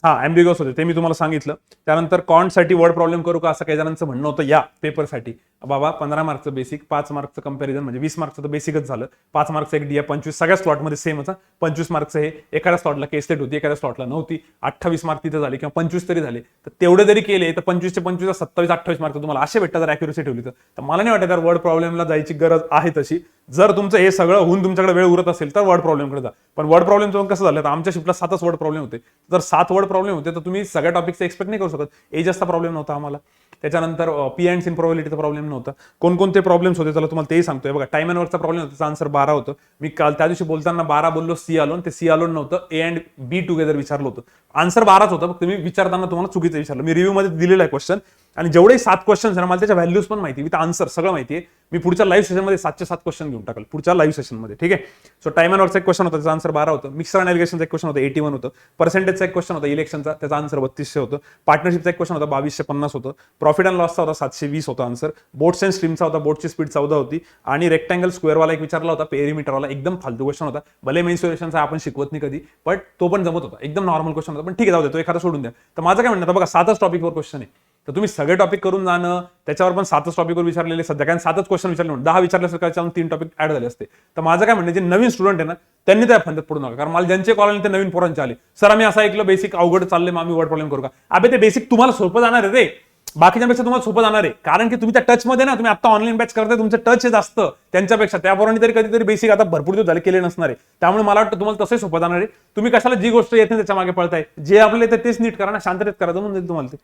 ॲम्बिग्युअस होते ते मी तुम्हाला सांगितलं. त्यानंतर कॉन्टसाठी वर्ड प्रॉब्लेम करू का असं काही जणांचं म्हणणं होतं या पेपरसाठी. बाबा 15 मार्कचं बेसिक, 5 मार्कचं कंपॅरिझन म्हणजे 20 मार्कचं तर बेसिकच झालं, 5 मार्कचं एक DI 25 सगळ्या स्लॉटमध्ये सेम होता. 25 मार्कचं हे एखाद्या स्लॉटला केस सेट होती, एखाद्या स्लॉटला नव्हती. 28 मार्क तिथे झाले किंवा 25 तरी झाले, तर तेवढे जरी केले तर 25 चे 25 27-28 मार्क तुम्हाला असे भेटतात जर ॲक्युरेसी ठेवली तर मला नाही वाटत तर वर्ड प्रॉब्लेमला जायची गरज आहे तशी. जर तुमचं हे सगळं होऊन तुमच्याकडे वेळ उरत असेल तर वर्ड प्रॉब्लेमकडे जा. पण वर्ड प्रॉब्लेमचं कसं झालं तर आमच्या शिफ्टला 7च वर्ड प्रॉब्लेम होते. जर 7 वर्ड प्रॉब्लेम होते तर तुम्ही सगळ्या टॉपिकचं एक्सपेक्ट नाही करू शकत. एजसचा प्रॉब्लेम नव्हता आम्हाला, त्याच्यानंतर पी अँड सीन प्रोबॅबिलिटीचा प्रॉब्लेम नव्हता. कोणकोणते प्रॉब्लेम्स होते चला तुम्हाला तेही सांगतोय बघा. टाइम अँड वर्कचा प्रॉब्लेम होता, त्याचा आन्सर 12 होतं. मी काल त्या दिवशी बोलताना 12 बोललो सी अलोन, ते सी अलोन नव्हतं, ए अँड बी टुगेदर विचारलं होतं. आन्सर 12च होतं, फक्त मी विचारताना तुम्हाला चुकीचं विचारलं. मी रिव्ह्यू मध्ये दिलेला आहे क्वेश्चन, आणि जेवढे 7 क्वेश्चन मला त्याच्या व्हॅल्यूज पण माहिती, विथ आन्सर सगळं माहिती आहे. मी पुढच्या लाईव्ह सेशनमध्ये 7चे 7 क्वेश्चन घेऊन टाकल पुढच्या लाईव्ह सेशनमध्ये, ठीक आहे. सो टाइम अँड वर्कचा एक क्वेश्चन होता, त्याचा आन्सर 12 होतं. मिक्सर नॅव्हिगेशनचा एक क्वेश्चन होता 81 होतं. पर्सेंटेजचा एक क्वेश्चन होता इलेक्शनचा, त्याचा आन्सर 3200 होतं. पार्टनरशिपचा एक क्वेश्चन होता 2250 होतं. प्रॉफिट अँड लॉसचा होता 720 होता आन्सर. बोट्स अँड स्ट्रीमचा होता, बोटची स्पीड 14 होती. आणि रेक्टँगल स्क्वेअरवाला एक विचारला होता, पेरिमीटरवाला एकदम फालतू क्वेश्चन होता. भले मेन्सुरेशनचा आपण शिकवत नाही कधी, बट तो पण जमत होता, एकदम नॉर्मल क्वेश्चन होता. पण ठीक आहे, जाऊ दे, तो एखादा सोडून द्या. तर माझं काय म्हणणं, बघा 7च टॉपिकवर क्वेश्चन आहे, तर तुम्ही सगळे टॉपिक करून जाणं, त्याच्यावर पण 7च टॉपिकवर विचारलेले सध्या, कारण 7च क्वेश्चन विचारले, 10 विचारले असते त्याच्यावर 3 टॉपिक ऍड झाले असते. तर माझं काय म्हणणं, जे नवीन स्टुडंट आहे ना त्यांनी त्या फंदात पडू नका. कारण मला ज्यांचे कॉल आले ते नवीन पोरांचे आले, सर आम्ही असं ऐकलं बेसिक अवघड चालले, मग आम्ही वर्ड प्रॉब्लेम करू का. अबे ते बेसिक तुम्हाला सोपं जाणार आहे रे, बाकीच्यापेक्षा तुम्हाला सोपं जाणार आहे, कारण की तुम्ही त्या टच मध्ये ना, तुम्ही आता ऑनलाईन बॅच करताय, तुमचं टच आहे जास्त त्यांच्यापेक्षा. त्या पोरांनी तरी कधीतरी बेसिक आता भरपूर दिवस झाले केले नसणार आहे, त्यामुळे मला वाटतं तुम्हाला तसंही सोपं जाणार आहे. तुम्ही कशाला जी गोष्ट येते त्याच्या मागे पळताय, जे आपले येते तेच नीट करा ना, शांततेत करा, जमून जाईल तुम्हाला ते,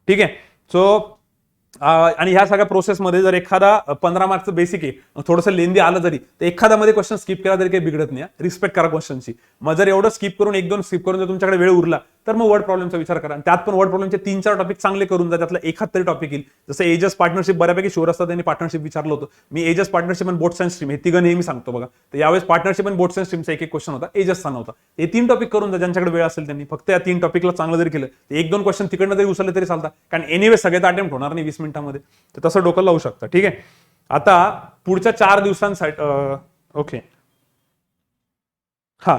ठीक आहे. सो आणि ह्या सगळ्या प्रोसेसमध्ये जर एखादा 15 मार्कचं बेसिक आहे, थोडंसं लेंदी आलं जरी, तर एखाद्यामध्ये क्वेश्चन स्किप केला तरी काही बिघडत नाही. रिस्पेक्ट करा क्वेश्चनची. मग जर एवढं स्किप करून 1-2 स्किप करून जर तुमच्याकडे वेळ उरला तर मग वर्ड प्रॉब्लेमचा विचार करा. त्यात पण वर्ड प्रॉब्लेमचे 3-4 टॉपिक चांगले करून जा, त्यातला एखाद तरी टॉपिक येईल. जसं एजस पार्टनरशिप बऱ्यापैकी शुअर असतात, त्यांनी पार्टनरशिप विचारलं होतं. मी एजस पार्टनरशिप आणि बोट्स अँड स्ट्रीम हे तिघं नेहमी सांगतो बघा. तर यावेळेस पार्टनरशिप आणि बोट्स अँड स्ट्रीमचा एक क्वेश्चन होता, एजसचा नव्हता. हे 3 टॉपिक करून जा ज्यांच्याकडे वेळ असेल त्यांनी. फक्त या 3 टॉपिकला चांगलं जरी केलं, 1-2 क्वेश्चन तिकडनं जरी उचलले तरी चालतात, कारण एनिवे सगळे तर अटेम्प्ट होणार नाही 20 मिनिटांमध्ये. तर तसं डोकं लावू शकता, ठीक आहे. आता पुढच्या 4 दिवसांसाठी ओके,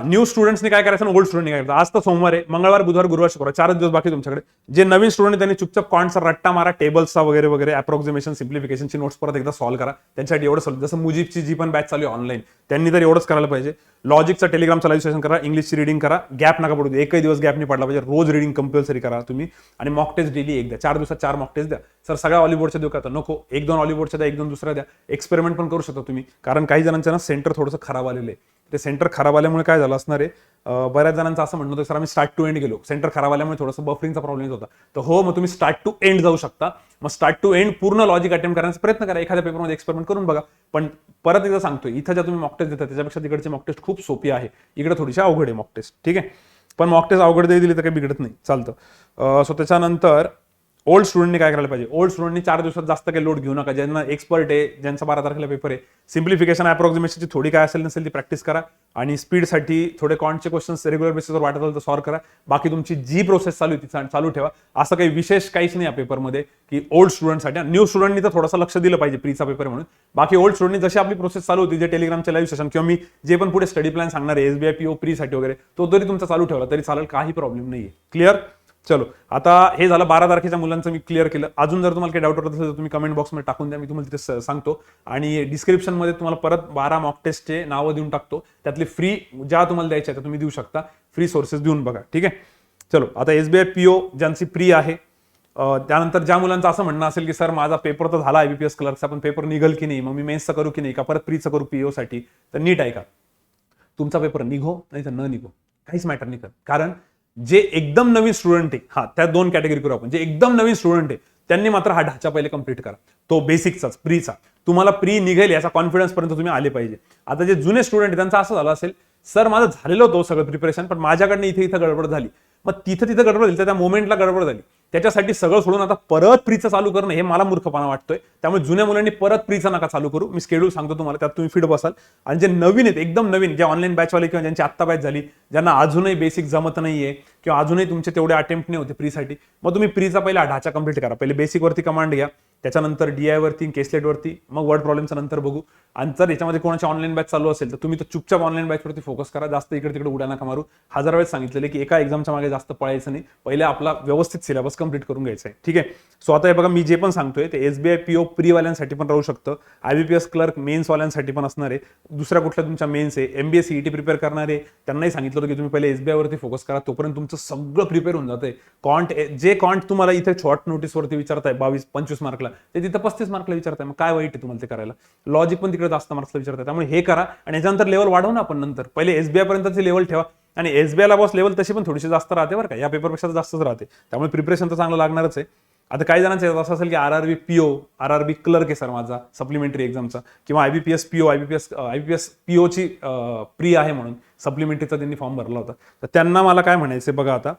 न्यू स्टुडंट्सनी काय करायचं, ओल्ड स्टुडंटनी काय करायचं. आज तर सोमवार आहे, मंगळवार, बुधवार, गुरुवार, शुक्रवार 4 दिवस बाकी तुमच्याकडे. जे नवीन स्टुडंट त्यांनी चुपचाप कॉन्टचा रट्टा मारा, टेबल्सचा वगैरे वगैरे, अप्रॉक्सिमेशन, सिम्प्लिफिकेशनची नोट्स परत एकदा सॉल्व्ह करा. त्यांच्यासाठी एवढं सॉल्व्ह, जसं मुजीबची जी पण बॅच चालू आहे ऑनलाईन, त्यांनी तर एवढंच करायला पाहिजे. लॉजिकचा टेलिग्रामचा लाईव्ह सेशन करा, इंग्लिशची रिडिंग करा, गॅप नका पडू दे, एकही दिवस गॅप नाही पडला पाहिजे, रोज रिडिंग कंपल्सरी करा तुम्ही. आणि मॉक टेस्ट डेली एक द्या, 4 दिवसात 4 मॉक टेस्ट द्या. सर सगळ्या ऑलिवोर्डच्या देऊ का, नको, 1-2 ऑलिवोर्डच्या द्या, 1-2 दुसऱ्या द्या. एक्सपेरिमेंट पण करू शकता तुम्ही, कारण काही जणांच्या ना सेंटर थोडंसं खराब आलेलं आहे. ते सेंटर खराब आल्यामुळे काय झालं असणार आहे, बऱ्याच जणांचं असं म्हणणं होतं सर आम्ही स्टार्ट टू एंड गेलो, सेंटर खराब आल्यामुळे थोडंसं बफरिंगचा प्रॉब्लेम येत होता. तर हो, मग तुम्ही स्टार्ट टू एंड जाऊ शकता. मग स्टार्ट टू एंड पूर्ण लॉजिक अटेम्प्ट करण्याचा प्रयत्न करा, एखाद्या पेपरमध्ये एक्सपेरिमेंट करून बघा. पण परत एकदा सांगतोय, इथं ज्या तुम्ही मॉक टेस्ट देता त्याच्यापेक्षा तिकडची मॉक टेस्ट खूप सोपी आहे, इकडे थोडीशी अवघड आहे मॉक टेस्ट, ठीक आहे. पण मॉक टेस्ट अवघड जरी दिली तर काही बिघडत नाही, चालतं. सो त्याच्यानंतर ओल्ड स्टुडंटनी काय करायला पाहिजे, ओल्ड स्टुडंटनी 4 दिवसात जास्त काही लोड घेऊ नका. ज्यांना एक्सपर्ट आहे, ज्यांचा 12 तारखेला पेपर आहे, सिम्प्लिफिकेशन अप्रॉक्सिमेशनची थोडी काय असेल नसेल ती प्रॅक्टिस करा. आणि स्पीडसाठी थोडे कॉन्टचे क्वेश्चन्स रेग्युलर बेसिसवर वाटत असेल तर सॉल्व्ह करा. बाकी तुमची जी प्रोसेस चालू आहे ती चालू ठेवा. असं काही विशेष काहीच नाही या पेपरमध्ये की ओल्ड स्टुडंटसाठी. न्यू स्टुडंटनी तर थोडंसं लक्ष दिलं पाहिजे प्रीचा पेपर म्हणून. बाकी ओल्ड स्टुडंटनी जशी आपली प्रोसेस चालू होती, जे टेलिग्रामचे लाईव्ह सेशन किंवा मी जे पण पुढे स्टडी प्लॅन सांगणार आहे SBI PO प्रीसाठी वगैरे, तो जरी तुमचा चालू ठेवला तरी चालेल, काही प्रॉब्लेम नाहीये. क्लिअर. चलो, आता हे झालं 12 तारखेच्या मुलांचं मी क्लिअर केलं. अजून जर तुम्हाला काही डाऊट होत असेल तर तुम्ही कमेंट बॉक्समध्ये टाकून द्या, मी तुम्हाला तिथे सांगतो. आणि डिस्क्रिप्शनमध्ये तुम्हाला परत 12 मॉक टेस्टचे नावं देऊन टाकतो, त्यातले फ्री ज्या तुम्हाला द्यायच्या त्या तुम्ही देऊ शकता, फ्री सोर्सेस देऊन बघा, ठीक आहे. चलो, आता SBI PO ज्यांची प्री आहे, त्यानंतर ज्या मुलांचं असं म्हणणं असेल की सर माझा पेपर तर झाला IBPS क्लर्कचा, पण पेपर निघल की नाही, मग मी मेन्सचा करू की नाही, का परत प्रीचं करू PO साठी, तर नीट ऐका, तुमचा पेपर निघो नाही तर न निघो काहीच मॅटर नाही करत. कारण जे एकदम नवीन स्टुडंट आहे, त्या 2 कॅटेगरी करू आपण. जे एकदम नवीन स्टुडंट आहे त्यांनी मात्र हा ढाचा पहिले कंप्लीट करा, तो बेसिकचाच, प्रीचा. तुम्हाला प्री निघेल याचा कॉन्फिडन्स पर्यंत तुम्ही आले पाहिजे. आता जे जुने स्टुडंट आहे त्यांचं असं झालं असेल, सर माझं झालेलं होतं सगळं प्रिपरेशन, पण माझ्याकडनं इथे गडबड झाली. मग तिथं गडबड झाली, त्या मोमेंटला गडबड झाली. त्याच्यासाठी सगळं सोडून आता परत प्रीचं चालू करणं हे मला मूर्खपणा वाटतोय. त्यामुळे जुन्या मुलांनी परत प्रीचं नका चालू करू. मी शेड्यूल सांगतो तुम्हाला, त्यात तुम्ही फिट बसाल. आणि जे नवीन आहेत, एकदम नवीन, जे ऑनलाईन बॅचवाले किंवा ज्यांची आत्ता बॅच झाली, ज्यांना अजूनही बेसिक जमत नाहीये किंवा अजूनही तुमचे तेवढे अटेम्प्ट नाही होते प्रीसाठी, मग तुम्ही प्रीचा पहिला ढाचा कंप्लीट करा. पहिले बेसिक वरती कमांड घ्या, त्याच्यानंतर DI वरती, केसलेट वरती, मग वर्ड प्रॉब्लेमचा नंतर बघू. आणि जर याच्यामध्ये कोणाची ऑनलाईन बॅच चालू असेल तर तुम्ही तर चुपचाप ऑनलाईन बॅच वरती फोकस करा. जास्त इकडे तिकडे उड्या नका मारू. 1000 वेळेस सांगितलेले की एका एक्झामच्या मागे जास्त पळायचं नाही, पहिले आपला व्यवस्थित सिलेबस कंप्लीट करून घ्यायचा आहे. ठीक आहे. सो आता हे बघा, मी जे पण सांगतोय ते SBI PO प्री वाल्यांसाठी पण राहू शकतं, IBPS क्लर्क मेन्स वाल्यांसाठी पण असणार आहे, दुसऱ्या कुठल्या तुमच्या मेन्स आहे, MBA CET प्रिपेअर करणारे त्यांनाही सांगितलं होतं की तुम्ही पहिले SBI वरती फोकस करा, तोपर्यंत तुमचं सगळं प्रिपेअर होऊन जातंय. जे कॉन्ट तुम्हाला इथे शॉर्ट नोटीस वरती विचारताय 22-25 मार्कला, ते तिथं 35 मार्कला विचारताय. मग काय वाईट आहे तुम्हाला ते करायला? लॉजिक पण तिकडे जास्त मार्क्सला विचारताय. त्यामुळे हे करा आणि याच्यानंतर लेवल वाढवू ना आपण. नंतर पहिले SBI पर्यंतची लेवल ठेवा. आणि SBI ला बॉस लेवल तशी पण थोडीशी जास्त राहते बरं का, या पेपरपेक्षा जास्तच राहते. त्यामुळे प्रिपरेशन तर चांगलं लागणारच आहे. आता काही जणांचं असं असेल की RRB PO, RRB क्लर्क आहे सर माझा सप्लिमेंटरी एक्झामचा, किंवा IBPS PO, IBPS PO ची प्री आहे म्हणून सप्लिमेंटरीचा त्यांनी फॉर्म भरला होता. तर त्यांना मला काय म्हणायचं बघा, आता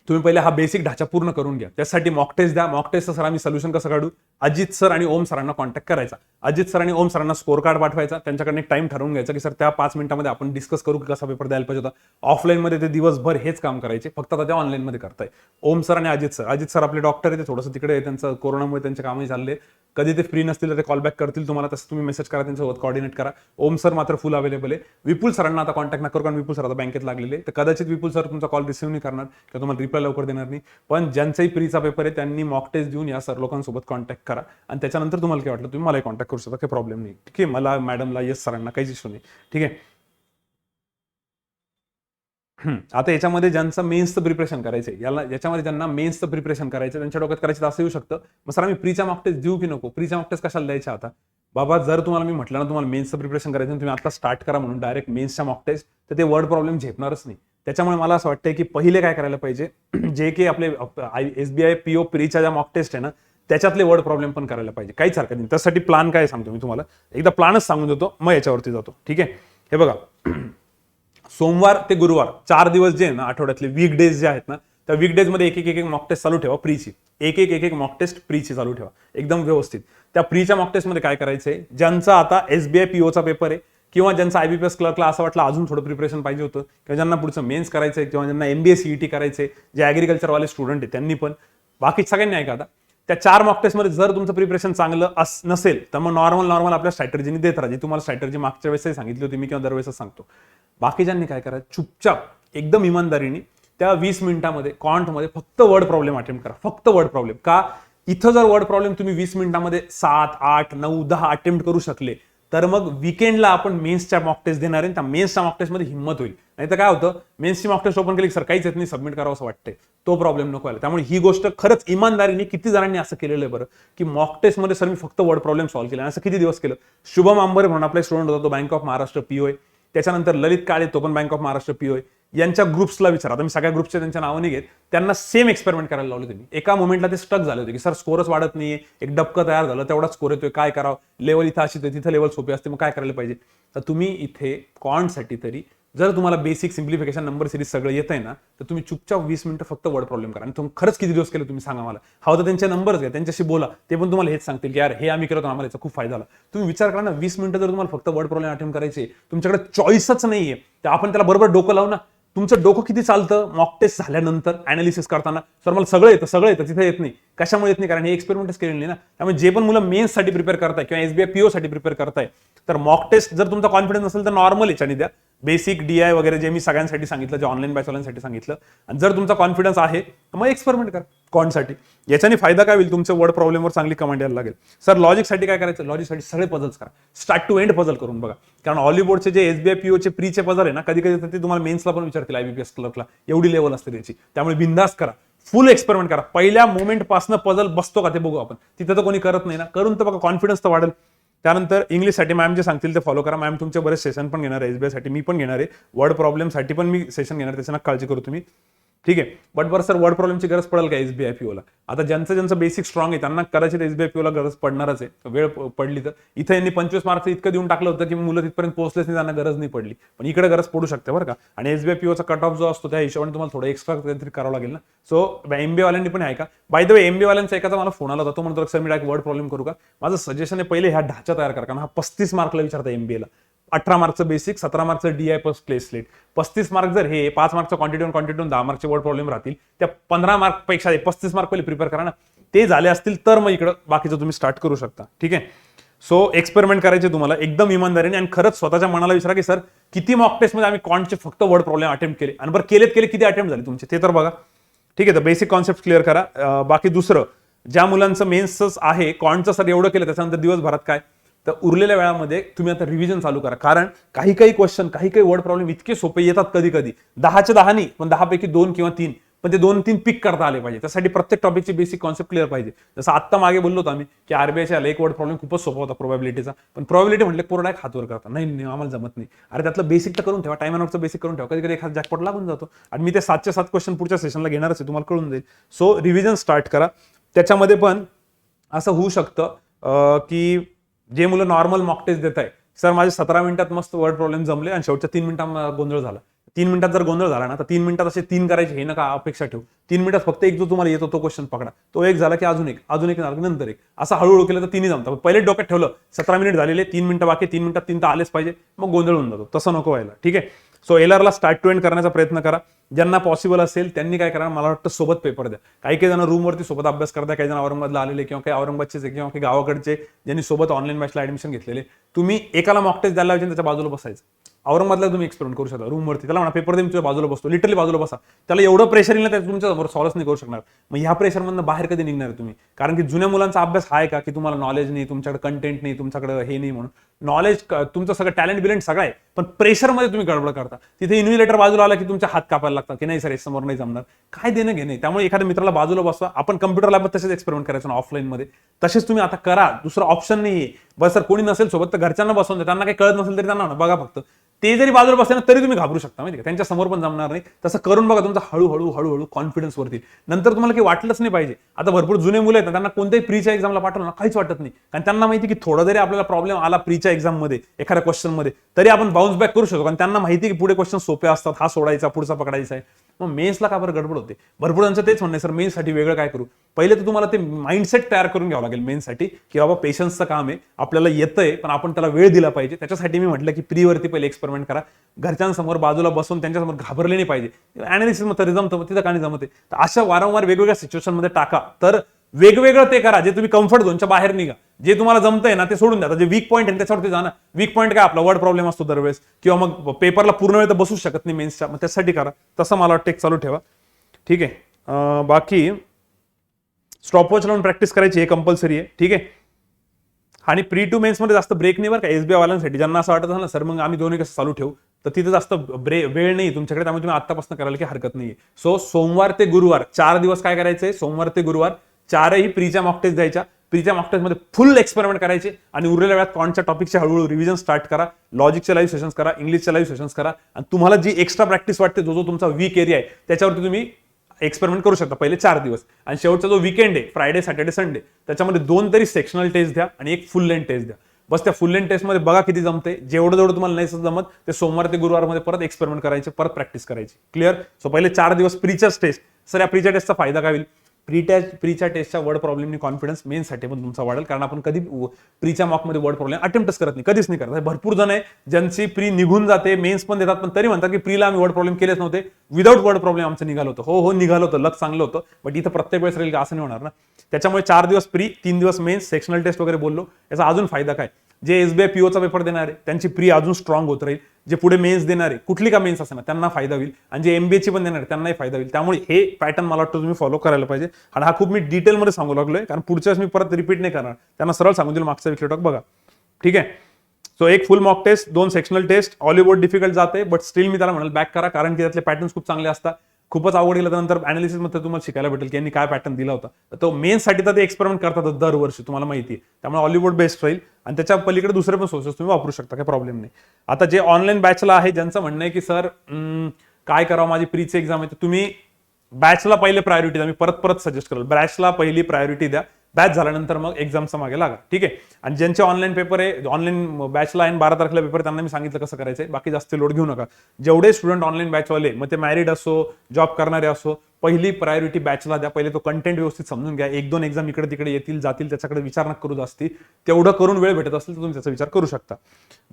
तुम्ही पहिले हा बेसिक ढाचा पूर्ण करून घ्या. त्यासाठी मॉक टेस्ट द्या. मॉक टेस्टचं सर आम्ही सोल्युशन कसं काढू? अजित सर आणि ओम सरांना कॉन्टॅक्ट करायचा. अजित सर आणि ओम सरांना स्कोर कार्ड पाठवायचा. त्यांच्याकडे एक टाइम ठरवून घ्यायचा की सर त्या 5 मिनिटांमध्ये आपण डिस्कस करू की कसा पेपर द्यायला पाहिजे होता. ऑफलाईनमध्ये ते दिवसभर हेच काम करायचे, फक्त आता ते ऑनलाईनमध्ये करताय. ओम सर आणि अजित सर आपले डॉक्टर आहे, ते थोडंसं तिकडे त्यांचं कोरोनामुळे त्यांचे कामही चालले. कधी ते फ्री नसतील तर ते कॉल बॅक करतील तुम्हाला, तसं तुम्ही मेसेज करा, त्यांच्यासोबत कॉर्डिनेट करा. ओम सर मात्र फुल अवेलेबल आहे. विपुल सरांना आता कॉन्टॅक्ट नका करू, कारण विपुल सर आता बँकेत लागलेले, तर कदाचित विपुल सर तुमचा कॉल रिसिव्ह नाही करणार किंवा तुम्हाला रिप्लाय लवकर देणार नाही. पण ज्यांचाही प्रीचा पेपर आहे त्यांनी मॉक टेस्ट देऊन या सर लोकांसोबत कॉन्टॅक्ट करा. आणि त्याच्यानंतर तुम्हाला काय वाटलं तुम्ही मलाही कॉन्टॅक्ट करू शकता, काही प्रॉब्लेम नाही. ठीक आहे. मला, मॅडमला, यस सरांना काहीच इश्यू नाही. ठीक आहे. आता याच्यामध्ये ज्यांचं मेन्सचं प्रिपरेशन करायचंय, याच्यामध्ये ज्यांना मेन्सचं प्रिपरेशन करायचं, त्यांच्या डोक्यात करायचं असं येऊ शकतं, मग सर आम्ही प्रीचा मॉक टेस्ट देऊ की नको? प्रीचा मॉक टेस्ट कशाला द्यायचा? आता बाबा, जर तुम्हाला मी म्हटलं ना तुम्हाला मेन्सचं प्रिपरेशन करायचं, तुम्ही आता स्टार्ट करा म्हणून डायरेक्ट मेन्सच्या मॉक टेस्ट, तर ते वर्ड प्रॉब्लेम झेपणारच नाही. त्याच्यामुळे मला असं वाटतंय की पहिले काय करायला पाहिजे, जे की आपले SBI PO प्रीच्या ज्या मॉक टेस्ट आहे ना, त्याच्यातले वर्ड प्रॉब्लेम पण करायला पाहिजे. काहीच हरकत नाही. त्यासाठी प्लॅन काय सांगतो मी तुम्हाला, एकदा प्लॅनच सांगून देतो, मग याच्यावरती जातो. ठीक आहे. हे बघा, सोमवार ते गुरुवार 4 दिवस जे आहे ना आठवड्यातले वीकडेज जे आहेत ना, त्या वीकडेज मध्ये एक मॉक टेस्ट चालू ठेवा प्रीची. एक मॉक टेस्ट प्रीची चालू ठेवा एकदम व्यवस्थित. त्या प्रीच्या मॉक टेस्ट मध्ये काय करायचंय, ज्यांचा आता SBI POचा पेपर आहे किंवा ज्यांचा IBPS क्लर्कला असं वाटलं अजून थोडं प्रिपरेशन पाहिजे होतं, किंवा ज्यांना पुढचं मेन्स करायचंय किंवा ज्यांना MBA CET करायचंय, जे ॲग्रिकल्चरवाले स्टुडंट आहेत त्यांनी पण, बाकी सगळ्यांनी ऐका आता, त्या 4 मॉक टेस्टमध्ये जर तुमचं प्रिपरेशन चांगलं नसेल तर मग नॉर्मल आपल्या स्ट्रॅटर्जीने देत राहा, जी तुम्हाला स्ट्रॅटर्जी मागच्या वेळेसही सांगितली होती मी किंवा दरवेळेसच सांगतो. बाकीच्यांनी काय करायचं, चुपचाप एकदम इमानदारीने त्या 20 मिनिटांमध्ये कॉन्टमध्ये फक्त वर्ड प्रॉब्लेम अटेम्प्ट करा. फक्त वर्ड प्रॉब्लेम. का? इथं जर वर्ड प्रॉब्लेम तुम्ही 20 मिनिटांमध्ये 7, 8, 9, 10 अटेम्प्ट करू शकले तर मग वीकेंडला आपण मेन्सच्या मॉक टेस्ट देणार आहे. त्या मेन्सच्या मॉक टेस्टमध्ये हिंमत होईल. नाही तर काय होतं, मेन्सची मॉक टेस्ट ओपन केली सर काहीच येत नाही, सबमिट करावं असं वाटतंय, तो प्रॉब्लेम नको व्हायला. त्यामुळे ही गोष्ट खरंच इमानदारीने किती जणांनी असं केलेलं आहे बरं, की मॉक टेस्टमध्ये सर मी फक्त वर्ड प्रॉब्लेम सॉल्व्ह केला. असं किती दिवस केलं? शुभम आंबरे म्हणून आपला स्टुडंट होता, तो बँक ऑफ महाराष्ट्र PO आहे. त्याच्यानंतर ललित काळे, तो पण बँक ऑफ महाराष्ट्र PO आहे. यांच्या ग्रुप्सला विचारा, आता मी सगळ्या ग्रुपचे त्यांच्या नावं नाही घेत, त्यांना सेम एक्सपेरिमेंट करायला लावले त्यांनी. एका मोमेंटला ते स्टक झाले होते की सर स्कोरच वाढत नाहीये, एक डबकं तयार झालं, तेवढाच स्कोर येतोय, काय करावं, लेवल इथं अशी तिथं लेवल सोपी असते, मग काय करायला पाहिजे? तर तुम्ही इथे कॉन्टसाठी तरी जर तुम्हाला बेसिक सिम्प्लिफिकेशन नंबर सिरीज सगळं येत आहे ना, तर तुम्ही चुपचाप 20 मिनिटं फक्त वर्ड प्रॉब्लेम करा. आणि तुम्ही खरंच किती दिवस केले तुम्ही सांगा मला. हवं तर त्यांचे नंबर्स घ्या, त्यांच्याशी बोला, ते पण तुम्हाला हेच सांगतील की यार हे आम्ही करतो, आम्हाला याचा खूप फायदा झाला. तुम्ही विचार करा ना, 20 मिनिटं जर तुम्हाला फक्त वर्ड प्रॉब्लेम अटेम्प्ट करायचे, तुमच्याकडे चॉईसच नाहीये, तर आपण त्याला बरोबर डोकं लावू ना. तुमचं डोकं किती चालतं मॉक टेस्ट झाल्यानंतर अॅनालिसिस करताना, सर मला सगळं येतं तिथे येत नाही. कशामुळे येत नाही? कारण हे एक्सपेरिमेंटच केलेली नाही ना. त्यामुळे जे पण मुलं मेन्ससाठी प्रिपेअर करताय किंवा SBI PO साठी प्रिपेअर करताय, तर मॉक टेस्ट जर तुमचा कॉन्फिडन्स असेल तर नॉर्मल याच्याने द्या. बेसिक DI वगैरे जे मी सगळ्यांसाठी सांगितलं, जे ऑनलाईन बॅचवाल्यांसाठी सांगितलं. आणि जर तुमचा कॉन्फिडन्स आहे तर मग एक्सपेरिमेंट करा कॉन्टसाठी. याच्याने फायदा काय होईल, तुमच्या वर्ड प्रॉब्लेमवर चांगली कमांड यायला लागेल. सर लॉजिकसाठी काय करायचं? लॉजिकसाठी सगळे पझल्स करा, स्टार्ट टू एंड पझल करून बघा. कारण ऑलिबोर्डचे जे SBI POचे प्रीचे पझल आहे ना, कधी कधी ते तुम्हाला मेन्सला पण विचारतील, IBPS क्लर्कला, एवढी लेवल असते त्याची. त्यामुळे बिंदास करा, फुल एक्सपेरिमेंट करा. पहिल्या मोमेंट पासून पझल बसतो का ते बघू आपण. तिथं तर कोणी करत नाही ना, करून तर बघा, कॉन्फिडन्स तर वाढेल. त्यानंतर इंग्लिशसाठी मॅम जे सांगतील ते फॉलो करा. मॅम तुमचे बरेच सेशन पण घेणार आहे, SBI साठी मी पण घेणार आहे, वर्ड प्रॉब्लेमसाठी पण मी सेशन घेणार, त्याच्या काळजी करू तुम्ही. ठीक आहे. बट बरं सर वर्ड प्रॉब्लेमची गरज पडेल का एसबीआय पीओला? आता ज्यांचं बेसिक स्ट्रॉंग आहे त्यांना कदाचित एसबीआय पीओला गरज पडणारच आहे, वेळ पडली तर. इथं यांनी 25 मार्क्स इतकं देऊन टाकलं होतं की मुलं तिथपर्यंत पोहोचलेच नाही, त्यांना गरज नाही पडली. पण इकडे गरज पडू शकते बरं का. आणि एसबीआय पीओचा कट ऑफ जो असतो त्या हिशोबाने तुम्हाला थोडं एक्स्ट्रा काहीतरी करावं लागेल ना. सो एमबीए वाल्यांनी पण आहे का, बाय द वे एमबीए वाल्यांचा एकाचा मला फोन आला होता, तो म्हणतो सर मी डायरेक्ट वर्ड प्रॉब्लेम करू का? माझं सजेशन आहे पहिले ह्या ढाचा तयार करा, कारण हा 35 मार्कला विचारता एमबीएला. 18 मार्कचं बेसिक, 17 मार्कचं डीआय प्लस प्ले स्लेट, 35 मार्क जर हे 5 मार्कचं क्वांटिटी 10 मार्कचे वर्ड प्रॉब्लेम राहतील, त्या 15 मार्क पेक्षा 35 मार्क पहिले प्रिपेअर करा ना. ते झाले असतील तर मग इकडं बाकीचं तुम्ही स्टार्ट करू शकता. ठीक आहे. सो एक्सपेरिमेंट करायचे तुम्हाला एकदम इमानदारीने आणि खरंच स्वतःच्या मनाला विचारा की सर किती मॉक टेस्टमध्ये आम्ही कॉन्टचे फक्त वर्ड प्रॉब्लेम अटेम्प्ट केले, आणि बरं केले किती अटेम्प्ट झाले तुमचे ते तर बघा. ठीक आहे. तर बेसिक कॉन्सेप्ट क्लिअर करा. बाकी दुसरं, ज्या मुलांचं मेन्सच आहे कॉन्टचं सर एवढं केलं, त्याच्यानंतर दिवसभरात काय, तर उरलेल्या वेळामध्ये तुम्ही आता रिव्हिजन चालू करा. कारण काही क्वेश्चन काही वर्ड प्रॉब्लेम इतके सोपे येतात कधी 10च्या 10 नाही, पण 10 पैकी 2 किंवा 3, पण ते 2-3 पिक करता आले पाहिजे. त्यासाठी प्रत्येक टॉपिकची बेसिक कॉन्सेप्ट क्लिअर पाहिजे. जसं आत्ता मागे बोललो होतो आम्ही की आरबीआयच्या एक वर्ड प्रॉब्लेम खूपच सोपा होता प्रोबॅबिलिटीचा, पण प्रोबॅबिलिटी म्हटलं पूर्ण एक हातवर करता नाही आम्हाला जमत नाही. अरे त्यातलं बेसिक तर करून ठेवा, टाइम अँड बेसिक करून ठेवा, कधी एखादा जॅकपॉट लागून जातो. आणि मी ते 7च्या 7 क्वेश्चन पुढच्या सेशनला घेणारच आहे, तुम्हाला कळून जाईल. सो रिव्हिजन स्टार्ट करा. त्याच्यामध्ये पण असं होऊ शकतं की जे मुलं नॉर्मल मॉक टेस्ट देत आहे, सर माझे 17 मिनिटात मस्त वर्ड प्रॉब्लेम जमले आणि शेवटच्या 3 मिनिटात गोंधळ झाला. 3 मिनिटात जर गोंधळ झाला ना, तर 3 मिनिटात असे 3 करायचे हे नका अपेक्षा ठेवू. 3 मिनिटात फक्त एक जो तुम्हाला येतो तो क्वेश्चन पकडा, तो एक झाला की अजून एक नंतर एक, असं हळूहळू केलं तर 3 जमतं. पहिले डोक्यात ठेवलं 17 मिनिट झालेले, 3 मिनिटं बाकी, 3 मिनिटात 3 तर आलेच पाहिजे, मग गोंधळ होऊन जातो. तसं नको व्हायला. ठीक आहे. सो एलआरला स्टार्ट टू एंड करण्याचा प्रयत्न करा. ज्यांना पॉसिबल असेल त्यांनी काय करा, मला वाटतं सोबत पेपर द्या. काही जण रूमवरती सोबत अभ्यास करता, काही जण औरंगाबादला आलेले किंवा काही औरंगाबादचे किंवा काही गावाकडचे ज्यांनी सोबत ऑनलाईन बॅचला ऍडमिशन घेतलेले, तुम्ही एकाला मॉक टेस्ट द्यायला लावायचे, त्याच्या बाजूला बसायचं. औरंगाबादला तुम्ही एक्सपेरिमेंट करू शकता रूमवरती, त्याला म्हणा पेपर दे तुमच्या बाजूला बसतो, लिटरली बाजूला बसा. त्याला एवढं प्रेशर येईल ना, त्याचं तुमच्या समोर सॉल्व्ह नाही करू शकणार. मग ह्या प्रेशरमधनं बाहेर कधी निघणार तुम्ही? कारण की जुन्या मुलांचा अभ्यास आहे का, की तुम्हाला नॉलेज नाही, तुमच्याकडे कंटेंट नाही, तुमच्याकडे हे नाही, म्हणून नॉलेज तुमचं सगळं टॅलेंट बिलेंट सगळं आहे, पण प्रेशरमध्ये तुम्ही गडबड करता. तिथे इन्व्हिलेटर बाजूला आला की तुमच्या हात कापायला लागतात की नाही सर समोर नाही जमणार, काय देणं घेणे. त्यामुळे एखाद्या मित्राला बाजूला बसवा. आपण कम्प्युटर लॅबमध्ये तसेच एक्सपेरिमेंट करायचं ना ऑफलाईन मध्ये, तसेच तुम्ही आता करा. दुसरा ऑप्शन नाहीये. बस सर कोणी नसेल सोबत तर घरच्यांना बसवून द्या, त्यांना काही कळत नसेल तरी त्यांना बघा फक्त. ते जरी बाजूला बसले ना तरी तुम्ही घाबरू शकता, माहिती का, त्यांच्या समोर पण जमणार नाही. तसं करून बघा, तुमचा हळूहळू कॉन्फिडन्स वरती. नंतर तुम्हाला काही वाटलंच नाही पाहिजे. आता भरपूर जुने मुलं आहेत ना, त्यांना कोणत्याही प्रीच्या एक्झामला पाठवलं ना काहीच वाटत नाही, कारण त्यांना माहिती की थोडा जरी आपल्याला प्रॉब्लेम आला प्रीच्या एक्झाम मध्ये एखाद्या क्वेश्चन मध्ये, तरी आपण बाउन्स बॅक करू शकतो, कारण त्यांना माहिती की पुढे क्वेश्चन सोपे असतात, हा सोडायचा पुढचा पकडायचा आहे. मग मेन्सला का बरं गडबड होते? भरपूर त्यांचं तेच म्हणणं, सर मेन्ससाठी वेगळं काय करू? पहिले तर तुम्हाला ते माइंडसेट तयार करून घ्यावं लागेल मेन्ससाठी, की बाबा पेशन्सचं काम आहे, आपल्याला येतंय पण आपण त्याला वेळ दिला पाहिजे. त्याच्यासाठी मी म्हटलं की प्रीवरती पहिले एक्सपेरिमेंट करा, घरच्यांसमोर बाजूला बसून त्यांच्यासमोर घाबरले नाही पाहिजे. अनालिसिस मध्ये जमतं तिथं का नाही जमते, तर अशा वारंवार वेगवेगळ्या सिच्युएशन मध्ये टाका. तर वेगवेगळं ते करा, जे तुम्ही कम्फर्ट झोनच्या बाहेर निघा. जे तुम्हाला जमतंय ना ते सोडून द्या. जे वीक पॉईंट आहे त्याच्यावरती जा ना. वीक पॉईंट काय आपला वर्ड प्रॉब्लेम असतो दरवेळेस, किंवा मग पेपरला पूर्ण वेळ तर बसू शकत नाही मेन्सच्या, मग त्यासाठी करा. तसं मला वाटतं चालू ठेवा. ठीक आहे. बाकी स्टॉपवॉच लावून प्रॅक्टिस करायची, हे कंपल्सरी आहे. ठीक आहे. आणि प्री टू मेन्स मध्ये जास्त ब्रेक नाही बरं का एसबीआय वाल्यांसाठी. ज्यांना असं वाटत ना सर मग आम्ही दोन्ही कसं चालू ठेवू, तर तिथे जास्त वेळ नाही तुमच्याकडे, त्यामुळे तुम्ही आत्तापासून करायला की हरकत नाहीये. सो सोमवार ते गुरुवार 4 दिवस काय करायचंय, सोमवार ते गुरुवार 4ही प्रीच्या मॉक टेस्ट द्यायच्या. प्रीच्या मॉक टेस्ट मध्ये फुल एक्सपेरिमेंट करायचे, आणि उरलेल्या वेळात कॉन्टच्या टॉपिकचे हळूहळू रिव्हिजन स्टार्ट करा. लॉजिकचे लाईव्ह सेशन्स करा, इंग्लिशचे लाईव्ह सेशन्स करा, आणि तुम्हाला जी एक्स्ट्रा प्रॅक्टिस वाटते, जो तुमचा वीक एरिया आहे त्याच्यावरती तुम्ही एक्सपेरिमेंट करू शकता पहिले 4 दिवस. आणि शेवटचा जो वीकेंड आहे फ्रायडे सॅटर्डे संडे, त्याच्यामध्ये 2 तरी सेक्शनल टेस्ट द्या आणि एक फुल लेंथ टेस्ट द्या. बस त्या फुल लेंथ टेस्ट मध्ये बघा किती जमते. जेवढं तुम्हाला नाही जमत ते सोमवार ते गुरुवार मध्ये परत एक्सपेरिमेंट करायचे, परत प्रॅक्टिस करायची. क्लिअर. सो पहिले 4 दिवस प्रीच्याच टेस्ट. सर या प्रीच्या टेस्टचा फायदा काय होईल? प्रीच्या टेस्टच्या वर्ड प्रॉब्लेमनी कॉन्फिडन्स मेन्ससाठी पण तुमचा वाढेल, कारण आपण कधी प्रीच्या मॉकमध्ये वर्ड प्रॉब्लेम अटेम्प्टच करत नाही, कधीच नाही करत. भरपूर जण आहे ज्यांची प्री निघून जाते, मेन्स पण देतात, पण तरी म्हणतात की प्रीला आम्ही वर्ड प्रॉब्लेम केलेच नव्हते, विदाऊट वर्ड प्रॉब्लेम आमचं निघालं होतं. हो निघालं होतं, लक चांगलं होतं, बट इथं प्रत्येक वेळेस राहील का असं नाही होणार ना. त्याच्यामुळे 4 दिवस प्री, 3 दिवस मेन्स, सेक्शनल टेस्ट वगैरे बोललो. याचा अजून फायदा काय, जे एसबीआय पीओचा पेपर देणार आहे त्यांची प्री अजून स्ट्रॉंग होत राहील. जे पुढे मेन्स देणार आहे, कुठली का मेन्स असेल ना, त्यांना फायदा होईल, आणि जे एमबीएची पण देणार आहे त्यांनाही फायदा होईल. त्यामुळे हे पॅटर्न मला वाटतं तुम्ही फॉलो करायला पाहिजे. आणि हा खूप मी डिटेलमध्ये सांगू लागलोय, कारण पुढच्या वेळेस मी परत रिपीट नाही करणार. त्यांना सरळ सांगू दिलं मागचा विकले टॉक बघा. ठीक आहे. सो एक full mock test, 2 sectional test. ऑलिवुड डिफिकल्ट जाते, बट स्टील मी त्याला म्हणाल बॅक करा, कारण की त्यातले पॅटर्न्स खूप चांगले असतात. खूपच आवड गेलं त्यानंतर अनालिसिस मध्ये तुम्हाला शिकायला भेटेल की यांनी काय पॅटर्न दिला होता. तो मेन्ससाठी तर ते एक्सपेरिमेंट करतात दरवर्षी, तुम्हाला माहिती आहे. त्यामुळे हॉलिवूड बेस्ट राहील, आणि त्याच्या पलीकडे दुसरे पण सोर्सेस तुम्ही वापरू शकता, काही प्रॉब्लेम नाही. आता जे ऑनलाईन बॅचला आहे, ज्यांचं म्हणणं आहे की सर काय करावं, माझी प्रीची एक्झाम आहे, तर तुम्ही बॅचला पहिले प्रायोरिटी द्या. मी परत परत सजेस्ट करेल, बॅचला पहिली प्रायोरिटी द्या. बॅच झाल्यानंतर मग एक्झामचा मागे लागा. ठीक आहे. आणि ज्यांचे ऑनलाईन पेपर आहे, ऑनलाईन बॅचला आहे 12 तारखेला पेपर, त्यांना मी सांगितलं कसं करायचंय. बाकी जास्त लोड घेऊ नका. जेवढे स्टुडंट ऑनलाईन बॅचवाले, मग ते मॅरिड असो, जॉब करणारे असो, पहिली प्रायोरिटी बॅचला द्या. पहिले तो कंटेंट व्यवस्थित समजून घ्या. 1-2 एक्झाम इकडे तिकडे येतील जातील त्याच्याकडे विचार नका करू जास्ती. तेवढं करून वेळ भेटत असेल तर तुम्ही त्याचा विचार करू शकता.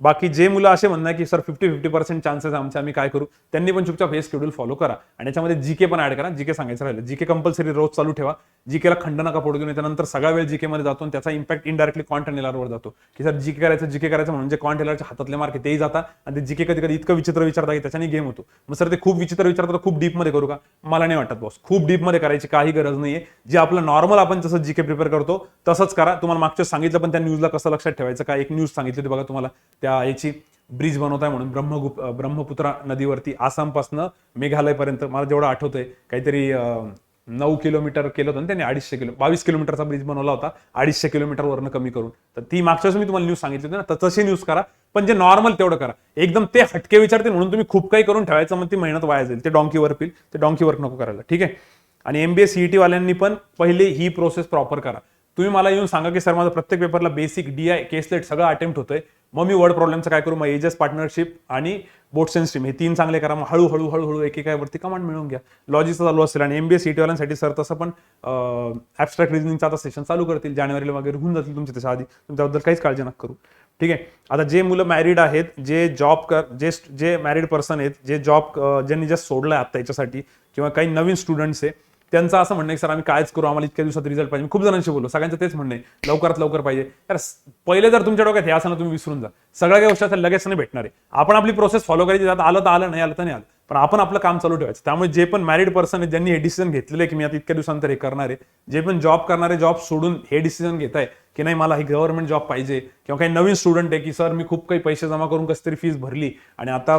बाकी जे मुलं असे म्हणणार की सर 50-50% चान्सेस आमचे, आम्ही काय करू, त्यांनी पण चुपचाप हे शेड्यूल फॉलो करा. आणि याच्यामध्ये जीके पण ऍड करा. जीके सांगायचं राहिलं, जीके कंपल्सरी रोज चालू ठेवा. जीकेला खंड नका पडू देऊन. त्यानंतर सगळा वेळ जीके मध्ये जातो आणि त्याचा इम्पॅक्ट इनडायरेक्टली क्वांट वर जातो की सर जीके करायचं म्हणजे क्वांट हातातले मार्क तेही जातात आणि ते जीके कधी कधी इतकं विचित्र विचारता की त्याच्याने गेम होतो. मग सर ते खूप विचित्र विचारतात, खूप डीप मध्ये करू का? मला नाही वाटत बॉस, खूप डीप मध्ये करायची काही गरज नाहीये. जे आपलं नॉर्मल आपण जसं जीके प्रिपेअर करतो तसंच करा. तुम्हाला मागच्या सांगितलं पण त्या न्यूजला कसं लक्षात ठेवायचं का, एक न्यूज सांगितली होती बघा तुम्हाला, त्या याची ब्रिज बनवताय म्हणून ब्रह्मपुत्रा नदीवरती आसामपासून मेघालयपर्यंत, मला जेवढं आठवतंय काहीतरी 9 किलोमीटर केलं होतं त्यांनी, 22 किलोमीटरचा ब्रिज बनवला होता 250 किलोमीटर वरनं कमी करून. तर ती मागच्या वेळेस मी तुम्हाला न्यूज सांगितली होती ना, तर तशी न्यूज करा. पण जे नॉर्मल तेवढं करा. एकदम ते हटके विचारतील म्हणून तुम्ही खूप काही करून ठेवायचं, मग ती मेहनत वाया जाईल. ते डॉंकी वर्क येईल, ते डॉंकी वर्क नको करायला. ठीक आहे. आणि MBA CET वाल्यांनी पण पहिले ही प्रोसेस प्रॉपर करा. तुम्ही मला येऊन सांगा की सर माझं प्रत्येक पेपरला बेसिक DI केसलेट सगळं अटेम्प्ट होतंय, मग मी वर्ड प्रॉब्लेमचं काय करू? मग एजेस पार्टनरशिप आणि बोट्स अँड स्ट्रीम हे 3 चांगले करा. मग हळूहळू एकेकावरती कमांड मिळवून घ्या. लॉजिकचं चालू असेल. आणि MBA CET वाल्यांसाठी सर तसं पण ॲबस्ट्रॅक्ट रिझनिंगचा आता सेशन चालू करतील, जानेवारीला वगैरे होऊन जातील तुमचे त्याच्या आधी. तुम्ही त्याबद्दल काहीच काळजी नका करू. ठीक आहे. आता जे मुलं मॅरिड आहेत, जे मॅरिड पर्सन आहेत, जे जॉब ज्यांनी जस्ट सोडलाय आता याच्यासाठी, किंवा काही नवीन स्टुडंट्स आहे, त्यांचं असं म्हणणं आहे सर आम्ही कायच करू, आम्हाला इतक्या दिवसात रिझल्ट पाहिजे. खूप जणांशी बोललो, सगळ्यांचं तेच म्हणणं आहे लवकरात लवकर पाहिजे. तर पहिले जर तुमच्या डोक्यात हे असं ना, तुम्ही विसरून जा. सगळ्या काही गोष्टी लगेच नाही भेटणार आहे. आपण आपली प्रोसेस फॉलो करायची, आलं तर आलं, नाही आलं तर नाही आलं, पण आपण आपलं काम चालू ठेवायचं. त्यामुळे जे पण मॅरिड पर्सन आहे, ज्यांनी हे डिसिजन घेतलेलं आहे की मी आता इतक्या दिवसांतर हे करणार आहे, जे पण जॉब करणारे, जॉब सोडून हे डिसिजन घेत आहे की नाही मला ही गव्हर्नमेंट जॉब पाहिजे, किंवा काही नवीन स्टुडंट आहे की सर मी खूप काही पैसे जमा करून कसं तरी फीस भरली आणि आता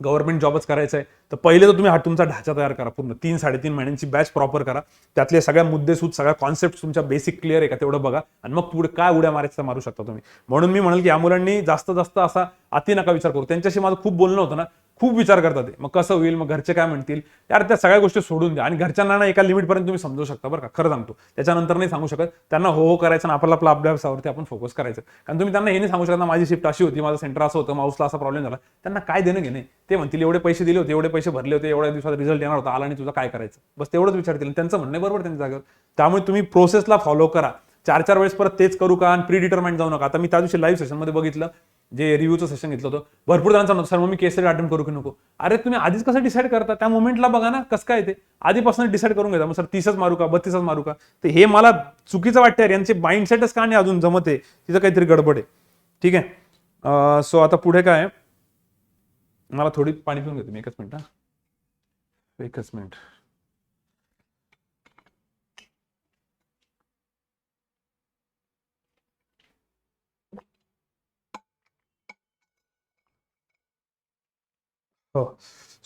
गव्हर्नमेंट जॉबच करायचं आहे, तर पहिले तर तुम्ही हा तुमचा ढाचा तयार करा. पूर्ण 3-3.5 महिन्यांची बॅच प्रॉपर करा. त्यातले सगळ्या मुद्देसूद, सगळ्या कॉन्सेप्ट तुमच्या बेसिक क्लिअर आहे का तेवढं बघा, आणि मग पुढे काय उड्या मारायचं मारू शकता तुम्ही. म्हणून मी म्हणेल की या मुलांनी जास्त जास्त असा अति नका विचार करू. त्यांच्याशी माझं खूप बोलणं होतं ना, खूप विचार करतात ते, मग कसं होईल, मग घरचे काय म्हणतील, यार त्या सगळ्या गोष्टी सोडून द्या. आणि घरच्यांना ना एका लिमिटपर्यंत तुम्ही समजू शकता बरं का, खरं सांगतो. त्याच्यानंतर नाही सांगू शकत. त्यांना हो करायचं आणि आपला अभ्यासावरती आपण फोकस करायचं. कारण तुम्ही त्यांना हे नाही सांगू शकत ना माझी शिफ्ट अशी होती, माझं सेंटर असं होतं, माऊसला असा प्रॉब्लेम झाला. त्यांना काय देणं घेणे, ते म्हणतील एवढे पैसे दिले होते, एवढे पैसे भरले होते, एवढ्या दिवसात रिझल्ट येणार होता, आला आणि तुझं काय करायचं, बस तेवढंच विचारतील. त्यांचं म्हणणं बरोबर त्यांच्या जागेवर. त्यामुळे तुम्ही प्रोसेसला फॉलो करा. 4-4 वेळेस परत तेच करू का आणि प्री डिटरमाइंड जाऊ नका. आता मी त्या दिवशी लाईव्ह सेशनमध्ये बघितलं, जे रिव्ह्यूचं सेशन घेतलं होतं, भरपूर जणांचा नव्हतं सर मग मी केस अटेम्प्ट करू की नको. अरे तुम्ही आधीच कसं डिसाईड करता, त्या मोमेंटला बघा ना कसं काय ते आधीपासून डिसाईड करून घेता. मग सर 30च मारू का, 32च मारू का, तर हे मला चुकीचं वाटतं यार. यांचे माइंडसेटच का नाही अजून जमत आहे, तिथं काहीतरी गडबड आहे. ठीक आहे. सो आता पुढे काय, मला थोडी पाणी पिऊन घेतो मी, एकच मिनिट. हो.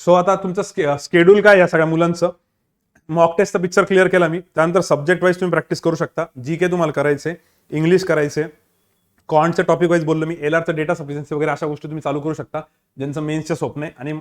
सो आता तुमचं स्केड्यूल काय या सगळ्या मुलांचं. मॉक टेस्टचा पिक्चर क्लिअर केला मी. त्यानंतर सब्जेक्ट वाईज तुम्ही प्रॅक्टिस करू शकता. जीके तुम्हाला करायचे, इंग्लिश करायचे, कॉन्टचे टॉपिक वाईज बोललो मी, LRचं डेटा सफिशियन्सी वगैरे अशा गोष्टी तुम्ही चालू करू शकता, ज्यांचं मेन्सचे स्वप्न आहे. आणि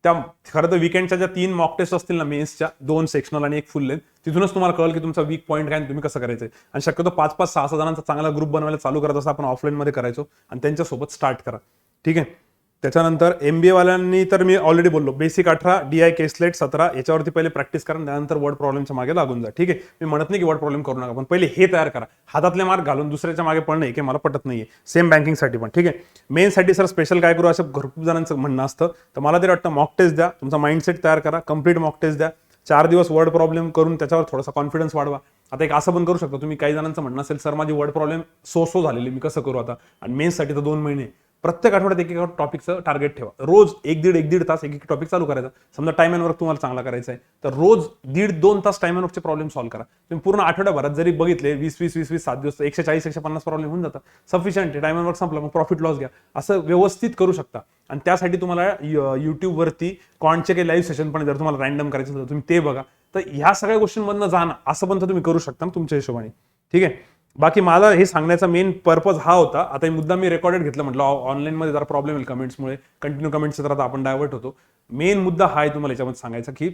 त्या खरं तर विकेंडच्या ज्या 3 मॉक टेस्ट असतील ना मेन्सच्या, 2 सेक्शनल आणि 1 फुल लेंथ, तिथूनच तुम्हाला कळेल की तुमचा वीक पॉईंट काय आणि तुम्ही कसं करायचं. आणि शक्यतो 5-5, 6-6 जणांचा चांगला ग्रुप बनवायला चालू करत असं आपण ऑफलाईनमध्ये करायचो, आणि त्यांच्यासोबत स्टार्ट करा. ठीक आहे. त्याच्यानंतर MBA वाल्यांनी तर मी ऑलरेडी बोललो, बेसिक 18, DI केसलेट 17, याच्यावरती पहिले प्रॅक्टिस करा. त्यानंतर वर्ड प्रॉब्लेमच्या मागे लागून जा. ठीक आहे. मी म्हणत नाही की वर्ड प्रॉब्लेम करू नका, पण पहिले हे तयार करा. हातातले मार्क घालून दुसऱ्याच्या मागे पडणं हे मला पटत नाहीये. सेम बँकिंगसाठी पण. ठीक आहे. मेनसाठी सर स्पेशल काय करू असं भरपूर जणांचं म्हणणं असतं, तर मला तरी वाटतं मॉक टेस्ट द्या, तुमचा माइंडसेट तयार करा, कम्प्लीट मॉक टेस्ट द्या. 4 दिवस वर्ड प्रॉब्लेम करून त्याच्यावर थोडासा कॉन्फिडन्स वाढवा. आता एक असं पण करू शकता तुम्ही, काही जणांचं म्हणणं असेल सर माझी वर्ड प्रॉब्लेम सो झालेली, मी कसं करू आता, आणि मेन्ससाठी तर 2 महिने. प्रत्येक आठवड्यात एक टॉपिकचं टार्गेट ठेवा. रोज 1-1.5 तास एक टॉपिक चालू करायचा. समजा टाइम अँड वर्क तुम्हाला चांगला करायचा आहे, तर रोज 1.5-2 तास टाइम अँड वर्कचे प्रॉब्लेम सॉल्व्ह करा. तुम्ही पूर्ण आठवड्याभरात जरी बघितले 20-20 7 दिवस 140-150 प्रॉब्लेम होऊन जातात. सफिशियंट टाइम अँड वर्क संपला, मग प्रॉफिट लॉस घ्या. असं व्यवस्थित करू शकता. आणि त्यासाठी तुम्हाला युट्यूबवरती कॉन्टचे काही लाईव्ह सेशन पण जर तुम्हाला रँडम करायचं असेल तर तुम्ही ते बघा. तर ह्या सगळ्या गोष्टींमधनं जाणं असं पण तुम्ही करू शकता ना तुमच्या हिशोबाने. ठीक आहे. बाकी मला हे सांगण्याचा मेन पर्पज हा होता. आता मुद्दा मी रेकॉर्डेड घेतलं, म्हटलं ऑनलाईनमध्ये जरा प्रॉब्लेम येईल कमेंट्समुळे, कंटिन्यू कमेंट्स तर आता आपण डायव्हर्ट होतो. मेन मुद्दा हा आहे तुम्हाला याच्यामध्ये सांगायचा की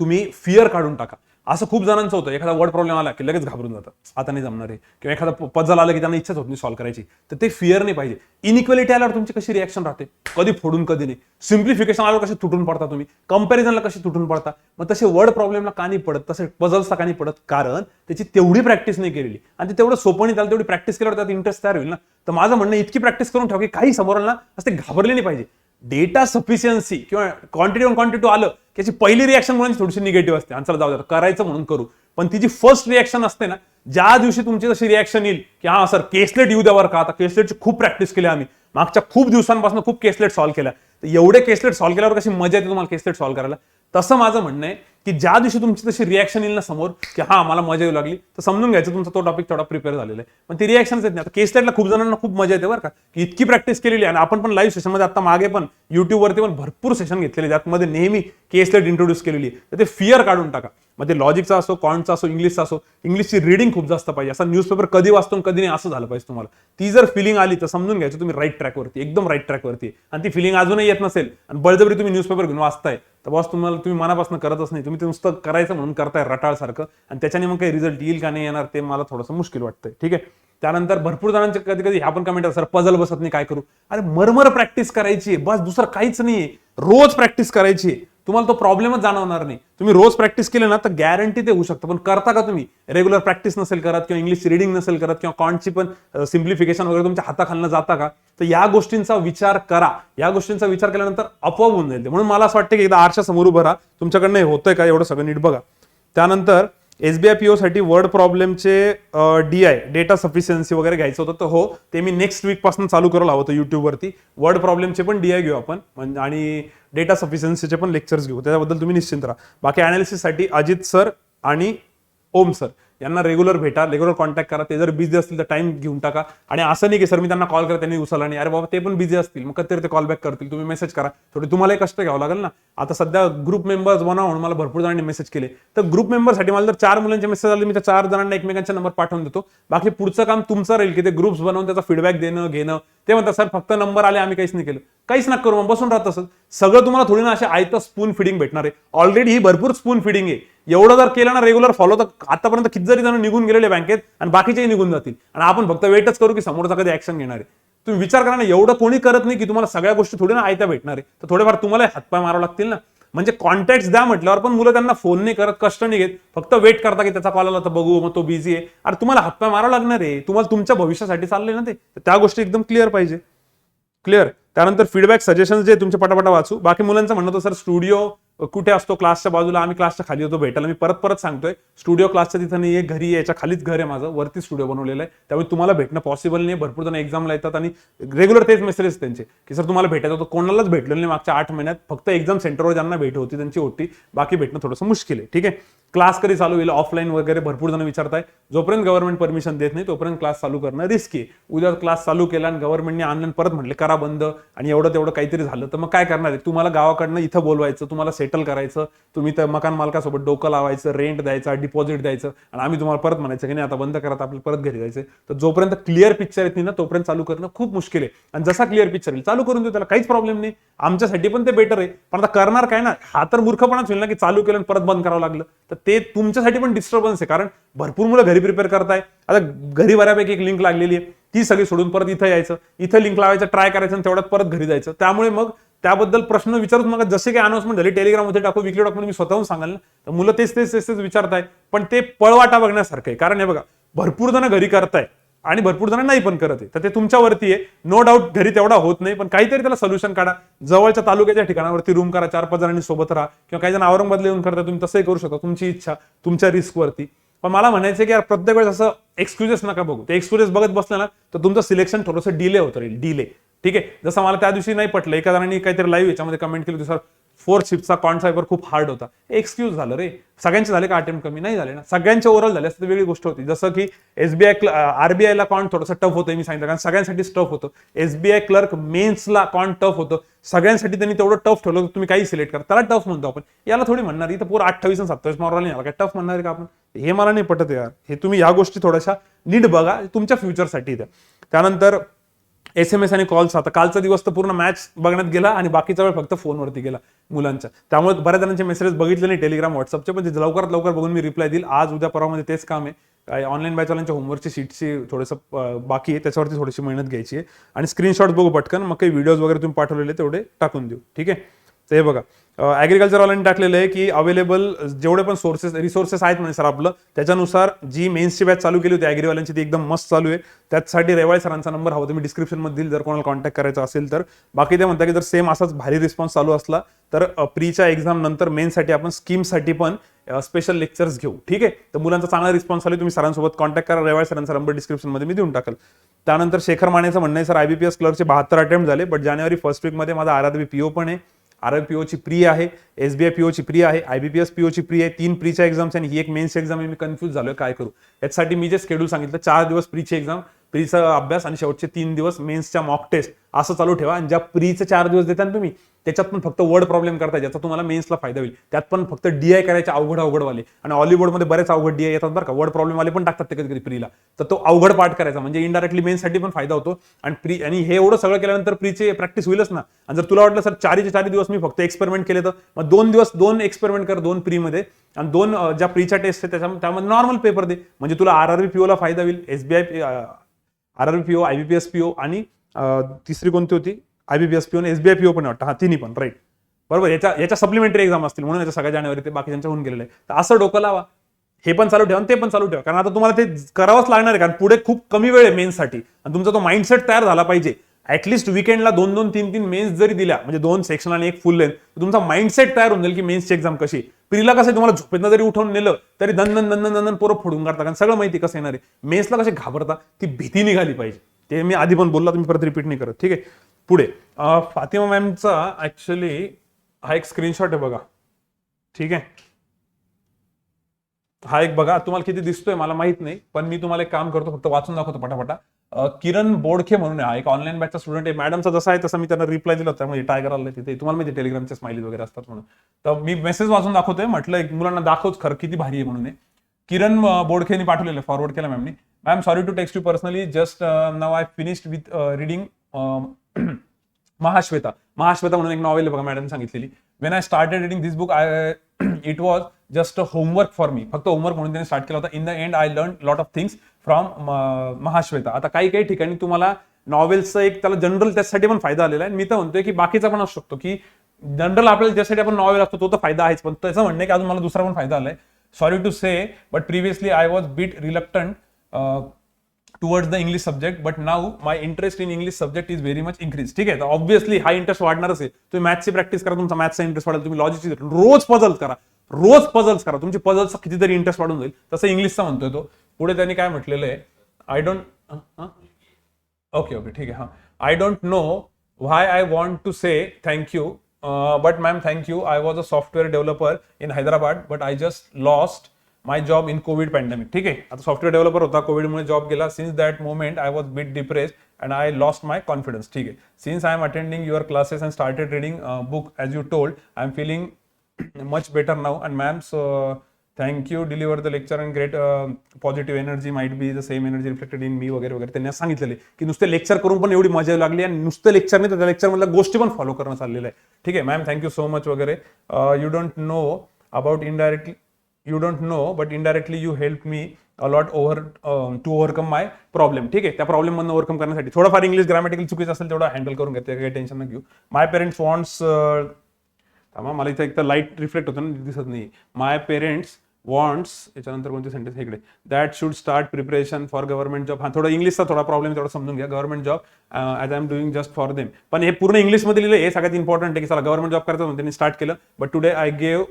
तुम्ही फिअर काढून टाका. असं खूप जणांचं होतं, एखादा वर्ड प्रॉब्लेम आला की लगेच घाबरून जातात, आता नाही जमणार आहे, किंवा एखादा पझल आलं की त्यांना इच्छाच होत नाही सॉल्व्ह करायची. तर ते फिअर नाही पाहिजे. इनइक्वॅलिटी आल्यावर तुमची कशी रिॲक्शन राहते, कधी फोडून कधी नाही. सिम्प्लिफिकेशन आल्यावर कसे तुटून पडता तुम्ही, कंपॅरिझनला कशी तुटून पडता. मग तसे वर्ड प्रॉब्लेमला का नाही पडत, तसे पझल्सला का नाही पडत, कारण त्याची तेवढी प्रॅक्टिस नाही केलेली. आणि ते तेवढं सोपं नाही, त्याला तेवढी प्रॅक्टिस केल्यावर त्यात इंटरेस्ट तयार होईल ना. तर माझं म्हणणं, इतकी प्रॅक्टिस करून ठेवा की काही समोरांना असते घाबरले नाही पाहिजे. डेटा सफिशियन्सी किंवा क्वांटिटी ऑन क्वांटिटी आलं त्याची पहिली रिॲक्शन म्हणून थोडीशी निगेटिव्ह असते, आणि चला जाऊ द्या करायचं म्हणून करू. पण ती जी फर्स्ट रिॲक्शन असते ना, ज्या दिवशी तुमची तशी रिॲक्शन येईल की हा सर केसलेट येऊ द्यावर का, आता केसलेटची खूप प्रॅक्टिस केली आम्ही, मागच्या खूप दिवसांपासून खूप केसलेट सॉल्व्ह केल्या, तर एवढे केसलेट सॉल्व्ह केल्यावर कशी मजा येते तुम्हाला केसलेट सॉल्व्ह करायला. तसं माझं म्हणणं आहे की ज्या दिवशी तुमची तशी रिॲक्शन येईल ना समोर की हा मला मजा येऊ लागली, तर समजून घ्यायचं तुमचा तो टॉपिक थोडा प्रिपेअर झालेला आहे. पण ती रिॲक्शनच येत नाही. आता केसलेटला खूप जणांना खूप मजा येते बरं का, की इतकी प्रॅक्टिस केलेली. आणि आपण पण लाईव्ह सेशनमध्ये आता मागे पण युट्यूबवरती पण भरपूर सेशन घेतलेले, त्यामध्ये नेहमी केसलेट इंट्रोड्यूस केलेली आहे. तर ते फिअर काढून टाका. मग ते लॉजिकचा असो, क्वांटचा असो, इंग्लिशचा असो, इंग्लिशची रिडिंग खूप जास्त पाहिजे. असा न्यूजपेपर कधी वाचतो कधी नाही असं झालं पाहिजे तुम्हाला. ती जर फिलिंग आली तर समजून घ्यायचं तुम्ही राईट ट्रॅकवरती, एकदम राईट ट्रॅकवरती. आणि ती फिलिंग अजूनही येत नसेल आणि बळजबरी तुम्ही न्यूजपेपर घेऊन वाचताय, तर बॉस तुम्ही मनापासून करतच नाही, तुम्ही ते नुसतं करायचं म्हणून करताय रटाळसारखं, आणि त्याच्याने मग काही रिझल्ट येईल का नाही येणार ते मला थोडंसं मुश्किल वाटतंय. ठीक आहे. त्यानंतर भरपूर जणांचे कधी कधी ह्या पण कमेंट सर पझल बसत नाही काय करू. अरे मरमर प्रॅक्टिस करायची, बस दुसरं काहीच नाहीये. रोज प्रॅक्टिस करायची, तुम्हाला तो प्रॉब्लेमच जाणवणार नाही. तुम्ही रोज प्रॅक्टिस केले ना तर गॅरंटी ते होऊ शकतं. पण करता का तुम्ही, रेग्युलर प्रॅक्टिस नसेल करत, किंवा इंग्लिश रिडिंग नसेल करत, किंवा कॉन्टची पण सिम्प्लिफिकेशन वगैरे तुमच्या हाताखालनं जाता का, तर या गोष्टींचा विचार करा. या गोष्टींचा विचार केल्यानंतर आपोआप होऊन जाईल. म्हणून मला असं वाटतं की एकदा आरशा समोर उभं राहा, तुमच्याकडनं हे होतंय का एवढं सगळं नीट बघा. त्यानंतर एसबीआय पीओ साठी वर्ड प्रॉब्लेमचे डीआय डेटा सफिशियन्सी वगैरे घ्यायचं होतं, तर हो ते मी नेक्स्ट वीक पासून चालू करायला हवं युट्यूबवरती. वर्ड प्रॉब्लेमचे पण डीआय घेऊ आपण, आणि डेटा सफिशियन्सीचे पण लेक्चर्स घेऊ, त्याच्याबद्दल तुम्ही निश्चिंत राहा. बाकी अनालिसिससाठी अजित सर आणि ओम सर यांना रेग्युलर भेटा, रेग्युलर कॉन्टॅक्ट करा. ते जर बिझी असतील तर टाइम घेऊन टाका. आणि असं नाही की सर मी त्यांना कॉल करा त्यांनी उचलला नाही, अरे बाबा ते पण बिझी असतील, मग कधी ते कॉल बॅक करतील, तुम्ही मेसेज करा. थोडे तुम्हालाही कष्ट घ्यावं लागेल ना. आता सध्या ग्रुप मेंबर्स बनवा म्हणून मला भरपूर जणांनी मेसेज केले, तर ग्रुप मेंबरसाठी मला जर 4 मुलांचे मेसेज आले, मी त्या 4 जणांना एकमेकांचे नंबर पाठवून देतो. बाकी पुढचं काम तुमचं राहील की ते ग्रुप्स बनवून त्याचा फीडबॅक देणं घेणं. ते म्हणतात सर फक्त नंबर आले आम्ही काहीच नाही केलं, काहीच ना करू, मग बसून राहत असत सगळं. तुम्हाला थोडी ना असे आयतं स्पून फिडिंग भेटणार आहे. ऑलरेडी ही भरपूर स्पून फिडिंग आहे. एवढं जर केलं ना रेग्युलर फॉलो, तर आतापर्यंत किती जरी जण निघून गेलेले बँकेत आणि बाकीचेही निघून जातील, आणि आपण फक्त वेटच करू की समोरचा कधी ऍक्शन घेणार आहे. तुम्ही विचार करा ना, एवढं कोणी करत नाही की तुम्हाला सगळ्या गोष्टी थोडी ना आयत्या भेटणार आहे, तर थोडेफार तुम्हाला हातपाय मारावं लागतील ना. म्हणजे कॉन्टॅक्ट द्या म्हटल्यावर पण मुलं त्यांना फोन नाही करत, कष्ट नाही घेत, फक्त वेट करता की त्याचा कॉल आला तर बघू, मग तो बिझी आहे. अरे तुम्हाला हातपाय मारावं लागणार आहे, तुम्हाला तुमच्या भविष्यासाठी चाललंय ना ते, त्या गोष्टी एकदम क्लिअर पाहिजे. क्लिअर. त्यानंतर फीडबॅक सजेशन जे तुमच्या पटापटा वाचू. बाकी मुलांचं म्हणणं होतं सर स्टुडिओ कुठे असतो, क्लासच्या बाजूला, आम्ही क्लासच्या खाली होतो भेटायला. मी परत परत सांगतोय, स्टुडिओ क्लासच्या तिथं नाही आहे, घरी याच्या खालीच घर आहे माझं, वरती स्टुडिओ बनवलेलं आहे. त्यामुळे तुम्हाला भेटणं पॉसिबल नाही. भरपूर जण एक्झामला येतात आणि रेग्युलर तेच मेसेज त्यांचे की सर तुम्हाला भेटायचं होतं, कोणालाच भेटलेलं नाही मागच्या 8 महिन्यात. फक्त एक्झाम सेंटरवर ज्यांना भेट होती त्यांची होती, बाकी भेटणं थोडंसं मुश्किल आहे. ठीक आहे. क्लास कधी चालू होईल ऑफलाईन वगैरे भरपूर जण विचारताय. जोपर्यंत गव्हर्नमेंट परमिशन देत नाही तोपर्यंत क्लास चालू करणं रिस्की आहे. उद्या क्लास चालू केला आणि गव्हर्नमेंटने ऑनलाईन परत म्हटले करा बंद, आणि एवढं तेवढं काहीतरी झालं तर मग काय करणार आहे. तुम्हाला गावाकडनं इथं बोलवायचं, तुम्हाला सेटल करायचं, तुम्ही तर मकान मालकासोबत डोकं लावायचं, रेंट द्यायचा, डिपॉझिट द्यायचं, आणि आम्ही तुम्हाला परत म्हणायचं की नाही आता बंद करा, आपल्याला परत घरी जायचं. तर जोपर्यंत क्लिअर पिक्चर येत नाही ना तोपर्यंत चालू करणं खूप मुश्किल आहे. आणि जसा क्लिअर पिक्चर येईल चालू करून देऊ, त्याला काहीच प्रॉब्लेम नाही. आमच्यासाठी पण ते बेटर आहे. पण आता करणार काय ना, हा तर मूर्खपणाच होईल ना की चालू केलं परत बंद करावं लागलं, तर ते तुमच्यासाठी पण डिस्टर्बन्स आहे. कारण भरपूर मुलं घरी प्रिपेअर करताय. आता घरी बऱ्यापैकी एक लिंक लागलेली आहे, ती सगळी सोडून परत इथं यायचं, इथं लिंक लावायचं, ट्राय करायचं, आणि तेवढ्यात परत घरी जायचं. त्यामुळे मग त्याबद्दल प्रश्न विचारून मग जसे काही अनाउन्समेंट झाली टेलिग्राममध्ये टाकू, विकली डॉक्युमेंट मी स्वतःहून सांगाल ना, तर मुलं तेच विचारताय. पण ते पळवाटा बघण्यासारखं आहे. कारण हे बघा, भरपूर जण घरी करताय आणि भरपूर जण नाही पण करत आहे, तर ते तुमच्यावरती आहे. नो डाऊट घरी तेवढा होत नाही, पण काहीतरी त्याला सोल्युशन काढा. जवळच्या तालुक्याच्या ठिकाणावरती रूम करा, 4-5 जणांनी सोबत राहा, किंवा काही जण औरंगाबादला येऊन करता, तुम्ही तसंही करू शकता, तुमची इच्छा, तुमच्या रिस्कवरती. पण मला म्हणायचं की यार प्रत्येक वेळेस असं एक्सक्युजेस नका बघू. ते एक्सक्युजेस बघत बसलं ना तर तुमचं सिलेक्शन थोडंसं डिले होत राहील, डिले. ठीक आहे. जसं मला त्या दिवशी नाही पटलं, एका जणांनी काहीतरी लाईव्ह याच्यामध्ये कमेंट केली होती, सर 4th शिफ्टचा कॉन्ट पेपर खूप हार्ड होता. एक्सक्यूज झालं रे. सगळ्यांचे झाले का अटेम्प्ट कमी नाही झाले ना, सगळ्यांचे ओव्हरऑल झाले असते वेगळी गोष्ट होती. जसं की एसबीआय आरबीआयला कॉन्ट थोडंसं टफ होतं, मी सांगितलं, कारण सगळ्यांसाठी टफ होतं. एसबीआय क्लर्क मेन्सला कॉन्ट टफ होतं, सगळ्यांसाठी त्यांनी तेवढं टफ ठेवलं, तुम्ही काही सिलेक्ट करा, त्याला टफ म्हणतो आपण. याला थोडी म्हणणार इथं पूर 28 आणि 27 मार्क नाही, काय टफ म्हणणार आहे का आपण. हे मला नाही पटत यार. हे तुम्ही या गोष्टी थोड्याशा नीट बघा, तुमच्या फ्युचरसाठी द्या. त्यानंतर SMS आणि कॉल्स. आता कालचा दिवस तर पूर्ण मॅच बघण्यात गेला आणि बाकीचा वेळ फक्त फोनवरती गेला मुलांच्या. त्यामुळे बऱ्याच जणांचे मेसेज बघितले नाही टेलिग्राम व्हॉट्सअपचे, पण लवकरात लवकर बघून मी रिप्लाय देईल. आज उद्या परवामध्ये तेच काम आहे. काय ऑनलाईन बॅचवाल्यांच्या होमवर्कची शीटची थोडंसं बाकी आहे, त्याच्यावरती थोडीशी मेहनत घ्यायची आहे. आणि स्क्रीनशॉट बघू पटकन, मग काही व्हिडिओज वगैरे तुम्ही पाठवलेले तेवढे टाकून देऊ. ठीक आहे. तर हे बघा ॲग्रिकल्चरवाल्यांनी टाकलेलं आहे की अवेलेबल जेवढे पण रिसोर्सेस आहेत म्हणजे सर आपलं, त्याच्यानुसार जी मेन्सची बॅच चालू केली होती ॲग्रीवाल्यांची ती एकदम मस्त चालू आहे. त्यासाठी रेवाळे सरांचा नंबर हवा तुम्ही डिस्क्रिप्शनमध्ये दिल जर कोणाला कॉन्टॅक्ट करायचा असेल तर. बाकी ते म्हणतात की जर सेम असाच भारी रिस्पॉन्स चालू असला तर प्रीच्या एक्झाम नंतर मेन्ससाठी आपण स्कीमसाठी पण स्पेशल लेक्चर्स घेऊ. ठीक आहे. तर मुलांचा चांगला रिस्पॉन्स आला, तुम्ही सरांसोबत कॉन्टॅक्ट करा. रेवाळे सरांचा नंबर डिस्क्रिप्शनमध्ये मी देऊन टाकल. त्यानंतर शेखर मानेचं म्हणणं आहे सर IBPS क्लर्कचे 72 अटेम्प्ट झाले, बट जानेवारी फर्स्ट वीकमध्ये माझा RRB PO पण आहे, RRB PO ची प्री आहे, SBI PO ची प्री आहे, IBPS PO ची प्री आहे. 3 प्रीच्या एक्झाम्स आणि ही एक मेन्स एक्झाम आहे. मी कन्फ्यूज झालोय काय करू. यासाठी मी जे शेड्यूल सांगितलं 4 दिवस प्रीची एक्झाम, प्रीचा अभ्यास आणि शेवटचे 3 दिवस मेन्सच्या मॉक टेस्ट असं चालू ठेवा. आणि ज्या प्रीचे 4 दिवस देता ना तुम्ही, त्याच्यात पण फक्त वर्ड प्रॉब्लेम करता, ज्याचा तुम्हाला मेन्सला फायदा होईल. त्यात पण फक्त DI करायचे अवघडवाले, आणि हॉलिवूडमध्ये बरेच अवघड DI येतात बरं का, वर्ड प्रॉब्लेम वाले पण टाकतात ते कधी कधी प्रीला. तर तो अवघड पार्ट करायचा म्हणजे इनडायरेक्टली मेन्ससाठी पण फायदा होतो. आणि हे एवढं सगळं केल्यानंतर प्रीचे प्रॅक्टिस होईलच ना. आणि जर तुला वाटलं सर 4 दिवस मी फक्त एक्सपेरिमेंट केले, तर मग 2 दिवस 2 एक्सपेरिमेंट कर 2 प्रीमध्ये, आणि 2 ज्या प्रीच्या टेस्ट आहे त्यामध्ये नॉर्मल पेपर दे. म्हणजे तुला RRB PO ला फायदा होईल, SBI RRB PO, IBPS PO आणि तिसरी कोणती होती, IBPS PO आणि SBI PO पण वाटतं. हा, तिन्ही पण राईट बरोबर. याच्या सप्लिमेंटरी एक्झाम असतील म्हणून याच्या सगळ्या जानेवारी ते बाकीच्या होऊन गेलेलं आहे. तर असं डोकं लावा, हे पण चालू ठेवा आणि ते पण चालू ठेवा, कारण आता तुम्हाला ते करावंच लागणार आहे. कारण पुढे खूप कमी वेळ आहे मेन्ससाठी आणि तुमचा तो माइंडसेट तयार झाला पाहिजे. ऍटलीस्ट वीकेंडला 2-2, 3-3 मेन्स जरी दिल्या, म्हणजे 2 सेक्शन आणि 1 फुल लेंथ, तुमचा माइंडसेट तयार होऊन जाईल की मेन्सची एक्झाम कशी. प्रीला कसं तुम्हाला झोपेतनं जरी उठवून नेलं तरी दन पोरं फोडून काढतात, कारण सगळं माहिती कसं येणार आहे. मेन्सला कसे घाबरता, ती भीती निघाली पाहिजे. ते मी आधी पण बोलला, तुम्ही परत रिपीट नाही करत. ठीक आहे. पुढे फातिमा मॅमचा ऍक्च्युली हा एक स्क्रीनशॉट आहे बघा. ठीक आहे. हा एक बघा, तुम्हाला किती दिसतोय मला माहित नाही, पण मी तुम्हाला एक काम करतो, फक्त वाचून दाखवतो पटापटा. किरण बोडखे म्हणून आहे, एक ऑनलाईन बॅचचा स्टुडंट आहे. मॅडमचा जसा आहे तसा मी त्यांना रिप्लाय दिला होता, म्हणजे टायगर आलं तिथे, तुम्हाला माहिती टेलिग्रामचे स्माइलीज वगैरे असतात म्हणून. तर मी मेसेज वाचून दाखवतोय, म्हटलं मुलांना दाखवच खरं किती भारी आहे म्हणून. किरण बोडखेनी पाठवलेलं, फॉरवर्ड केलं मॅमनी. Ma'am sorry to text you personally, just now I finished with reading Mahasweta म्हणून एक नॉवेल आहे बघा, मॅडम सांगितलेली. When I started reading this book it was just a homework for me, फक्त होमवर्क म्हणून त्यांनी स्टार्ट केला होता. In the end I learn lot of things from Mahasweta. आता काही ठिकाणी तुम्हाला नॉवेल्सचं एक त्याला जनरल त्यासाठी पण फायदा आलेला आहे. मी तर म्हणतोय की बाकीचा पण असू शकतो, की जनरल आपल्याला ज्यासाठी आपण नॉवेल असतो तो तर फायदा आहेच, पण त्याचं म्हणणं की अजून मला दुसरा पण फायदा आलाय. Sorry to say but previously I was bit reluctant towards the English subject, but now my interest in English subject is very much increase. ठीक आहे. तर ऑब्व्हियसली हा इंटरेस्ट वाढणारच आहे. तुम्ही मॅथ्सची प्रॅक्टिस करा, तुमचा मॅथ्सचा इंटरेस्ट वाढेल. तुम्ही लॉजिकची रोज पझल्स करा, तुमची पझल्सचा कितीतरी इंटरेस्ट वाढून जाईल. तसं इंग्लिशचा म्हणतोय तो. पुढे त्यांनी काय म्हटलेलं आहे, आय डोंट ओके ठीक आहे. I don't know why I want to say thank you, but ma'am thank you. I was a software developer in Hyderabad, but I just lost my job in covid pandemic. ठीक आहे. आता software developer होता, कोविडमुळे job गेला. Since that moment I was bit depressed and I lost my confidence. ठीक आहे. Since I am attending your classes and started reading book as you told, I am feeling much better now, and ma'am, so thank you, deliver the lecture and great positive energy might be the same energy reflected in me वगैरे वगैरे. त्यांनी सांगितलेले की नुसते lecture करून पण एवढी मजा लागली, आणि नुसतं लेक्चर नाही तर त्या लेक्चर मधल्या गोष्टी पण फॉलो करणं चाललेलं आहे. ठीक आहे. मॅम थँक्यू सो मच वगैरे. You don't know about indirectly, you don't know but indirectly you help me a lot to overcome my problem. ठीक आहे. त्या प्रॉब्लेम मधून ओव्हरकम करण्यासाठी थोडंफार इंग्लिश ग्रॅमॅटिकल चुकीचं असेल तेवढं हँडल करून घेते, काही टेन्शन न घेऊ. माय पेरेंट्स वॉन्ट्स, मला इथं एक तर लाईट रिफ्लेक्ट होतं ना, दिसत नाही. माय पेरेंट्स वॉन्ट्स, याच्यानंतर कोणते सेंटेन्स इकडे, that should start preparation for government job. हा, थोडा इंग्लिशचा थोडा प्रॉब्लेम तेवढा समजून घ्या. Government job as I am doing just for them. पण हे पूर्ण इंग्लिशमध्ये लिहिलं, हे सगळ्यात इम्पॉर्टंट आहे की चला गव्हर्नमेंट जॉब करायचं म्हणून त्यांनी स्टार्ट केलं. But today I gave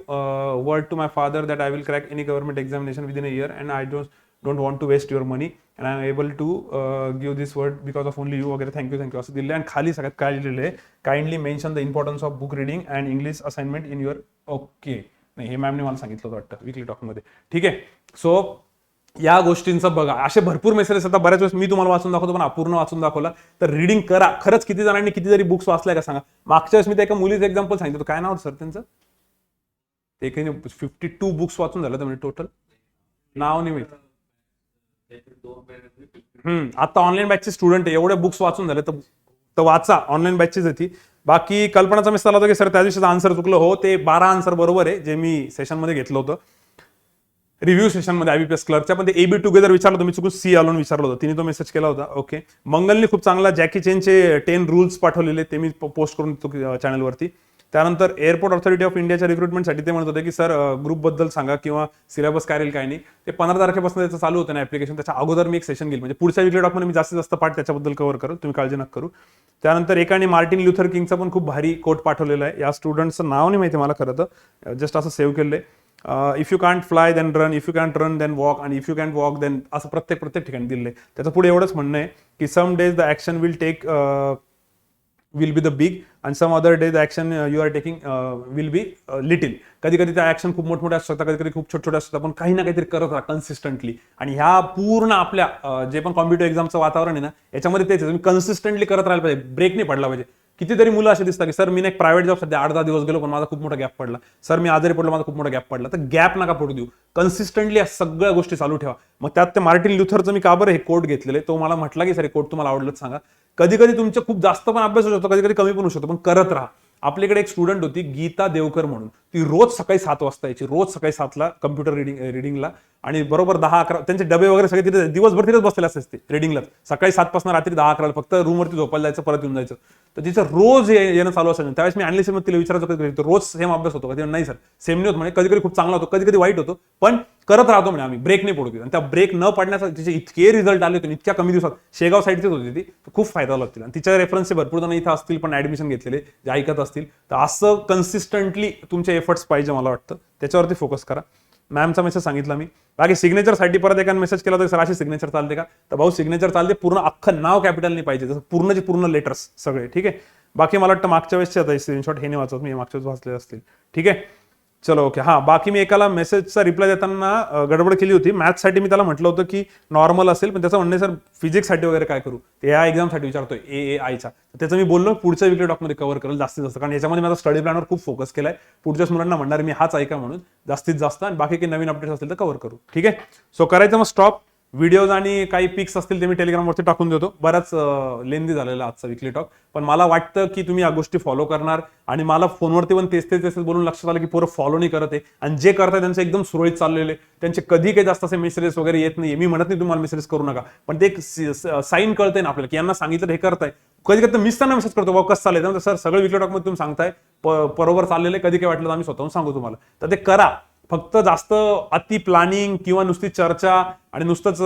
word to my father that I will crack any government examination within a year, and I don't want to waste your money, and I am able to give this word because of only you वगैरे. Thank you असं दिलं. आणि खाली सगळ्यात काय लिहिलेलं आहे, kindly mention the importance of book reading and English assignment in your. Okay, नाही हे मॅमने मला सांगितलं होतं वाटतं विकली टॉकमध्ये. ठीक आहे. सो या गोष्टींचं बघा, असे भरपूर मेसेजेस आता बऱ्याच वेळेस मी तुम्हाला वाचून दाखवतो, पण अपूर्ण वाचून दाखवला. तर रिडिंग करा. खरंच किती जणांनी किती जरी बुक्स वाचलाय का सांगा. मागच्या वेळेस मी त्या एका मुलीचं एक्झाम्पल सांगितलं होतं, काय नाव सर त्यांचं, ते काही 52 बुक्स वाचून झालं तर म्हणजे टोटल नाव नाही माहिती. आता ऑनलाईन बॅचचे स्टुडंट आहे, एवढे बुक्स वाचून झाले तर वाचा, ऑनलाईन बॅचेस आहे ती. बाकी कल्पनाचा मिस झाला होता की सर त्या दिवशीचं आन्सर चुकलं. हो, ते 12 आन्सर बरोबर आहे जे मी सेशनमध्ये घेतलं होतं, रिव्ह्यू सेशनमध्ये IBPS क्लर्कच्या. पण ते AB टुगेदर विचारलं होतं मी, चुकून C अलोन विचारलं होतं, तिने तो मेसेज केला होता. ओके. मंगलनी खूप चांगला जॅकी चेनचे 10 रूल्स पाठवलेले, ते मी पोस्ट करून देतो चॅनलवरती. त्यानंतर एअरपोर्ट ऑथॉरिटी ऑफ इंडियाच्या रिक्रुटमेंटसाठी ते म्हणत होते की सर ग्रुपबद्दल सांगा किंवा सिलेबस काय राहील काय नाही. ते 15 तारखेपासून त्याचं चालू होतं ना ऍप्लिकेशन, त्याच्या अगोदर मी एक सेशन घेईल, म्हणजे पुढच्या वीकली डॉक्युमेंट मी जास्तीत जास्त पार्ट त्याच्याबद्दल कव्हर करू, तुम्ही काळजी नका करू. त्यानंतर एकाने मार्टिन ल्युथर किंगचा पण खूप भारी कोट पाठवलेला आहे. या स्टुडंटचं नाव नाही माहिती मला खरं तर, जस्ट असं सेव्ह केलेलं आहे. If you can't fly then run, if you can't run then walk, आणि if you can't walk then, असं प्रत्येक ठिकाणी दिलेलं आहे. त्याचं पुढे एवढंच म्हणणं आहे की some days the action will be the big and some other day the action you are taking will be little. कधी कधी त्या ऍक्शन खूप मोठमोठ्या असू शकतात, कधी कधी खूप छोटे छोटे असतात, पण काही ना काहीतरी करत राहा कन्सिस्टंटली. आणि ह्या पूर्ण आपल्या जे पण कॉम्पिटिटिव्ह एक्झामचं वातावरण आहे ना, याच्यामध्ये तेच आहे, तुम्ही कन्सिस्टंटली करत राहायला पाहिजे, ब्रेक नाही पडला पाहिजे. कितीतरी मुलं असे दिसतात की सर मी एक प्रायव्हेट जॉब सध्या 8-10 दिवस गेलो पण माझा खूप मोठा गॅप पडला, सर मी आजारी पडलो माझा खूप मोठा गॅप पडला. तर गॅप नका पडू देऊ, कन्सिस्टंटली या सगळ्या गोष्टी चालू ठेवा. मग त्यात ते मार्टिन ल्युथरचं मी का बरं हे कोट घेतलेले, तो मला म्हटला की सर हे कोट तुम्हाला आवडलं सांगा. कधी कधी तुमचे खूप जास्त पण अभ्यास होऊ शकतो, कधी कधी कमी पण होऊ शकतो, पण करत राहा. आपल्याकडे एक स्टुडंट होती गीता देवकर म्हणून, ती रोज सकाळी 7 वाजता यायची, रोज सकाळी 7ला कम्प्युटर रिडिंगला, आणि बरोबर 10-11 त्यांचे डबे वगैरे सगळे तिथे, दिवसभर तिथेच बसलेले असते रिडिंगला, सकाळी 7 पासून रात्री 10-11 फक्त रूमवरती झोपायला जायचं, परत येऊन जायचं. तर तिचं रोज येणं चालू असायचं. त्यावेळेस मी अनालिसिस मध्ये तिला विचारायचो कधी रोज सेम अभ्यास होतो का, नाही सर सेम नाही होत म्हणे, कधी कधी खूप चांगला होतो, कधी कधी वाईट होतो, पण करत राहतो म्हणे आम्ही, ब्रेक नाही पडू देत. आणि त्या ब्रेक न पडण्याचा तिचे इतके रिझल्ट आले होते इतक्या कमी दिवसात. शेगाव साईडचीच होती ती, खूप फायदा झाला तिला. आणि तिच्या रेफरन्सचे भरपूर जण इथं असतील पण ऍडमिशन घेतलेले जे ऐकत असतील. तर असं कन्सिस्टंटली तुमचे एफर्ट्स पाहिजे मला वाटतं, त्याच्यावरती फोकस करा. मॅमचा मेसेज सांगितला मी. बाकी सिग्नेचरसाठी परत एकाने मेसेज केला तर सर अशी सिग्नेचर चालते का, तर भाऊ सिग्नेचर चालते, पूर्ण अख्खं नाव कॅपिटल नाही पाहिजे, जसं पूर्ण लेटर्स सगळे, ठीक आहे. बाकी मला वाटतं मागच्या वेळेसचे आता स्क्रीनशॉट हे नाही वाचत मी, मागच्या वेळेस वाचले असतील, ठीक आहे. चलो ओके. हां, बाकी मी एकाला मेसेजचा रिप्लाय देताना गडबड केली होती. मॅथ्ससाठी मी त्याला म्हटलं होतं की नॉर्मल असेल, पण त्याचं म्हणणं सर फिजिक्ससाठी वगैरे काय करू, ते या एक्झामसाठी विचारतोय AAIचा. त्याचं मी बोललो पुढच्या वीकली टॉकमध्ये कव्हर करेल जास्तीत जास्त, कारण याच्यामध्ये माझा स्टडी प्लॅनवर खूप फोकस केलाय. पुढच्याच मुलांना म्हणणार मी हाच ऐका म्हणून जास्तीत जास्त, आणि बाकी काही नवीन अपडेट्स असतील तर कव्हर करू, ठीक आहे. सो करायचं मग स्टॉप. व्हिडिओज आणि काही पिक्स असतील ते मी टेलिग्रामवरती टाकून देतो. बराच लेंदी झालेला आजचा विकली टॉक, पण मला वाटतं की तुम्ही या गोष्टी फॉलो करणार. आणि मला फोनवरती पण तेच बोलून लक्षात आलं की पोरं फॉलो नाही करत आहे, आणि जे करताय त्यांचं एकदम सुरळीत चाललेले, त्यांचे कधी काही जास्त असे मेसेजेस वगैरे येत नाही. मी म्हणत नाही तुम्हाला मेसेज करू नका, पण ते एक साईन कळतंय ना आपल्याला की यांना सांगितलं हे करताय. कधी कधी मिस त्यांना मेसेज करतो, बाबा कसं चाललंय, त्यानंतर सर सगळं विकली टॉकमध्ये तुम्ही सांगताय बरोबर चाललेलं आहे, कधी काय वाटलं तर आम्ही स्वतःहून सांगू तुम्हाला. तर ते करा. फक्त जास्त अति प्लॅनिंग किंवा नुसती चर्चा आणि नुसतंच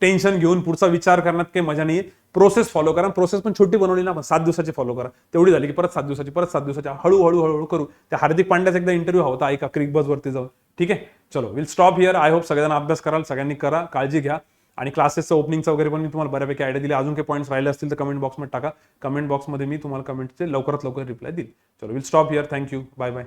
टेन्शन घेऊन पुढचा विचार करण्यात काही मजा नाही. प्रोसेस फॉलो करा. प्रोसेस पण छोटी बनवली ना, 7 दिवसाची फॉलो करा, तेवढी झाली की परत 7 दिवसाची हळूहळू करू. त्या हार्दिक पांड्याचा एकदा इंटरव्ह्यू होता ऐका क्रिक बस वरती जाऊन, ठीक आहे. चलो will stop here. I hope सगळ्यांना अभ्यास कराल, सगळ्यांनी करा, काळजी घ्या. आणि क्लासेसचं ओपनिंगचं वगैरे पण मी तुम्हाला बऱ्यापैकी आयडिया दिली. अजून काही पॉईंट्स राहिले असतील तर कमेंट बॉक्समध्ये टाका. कमेंट बॉक्समध्ये मी तुम्हाला कमेंटचे लवकरात लवकर रिप्लाय देईल. चलो will stop here. Thank you. Bye bye.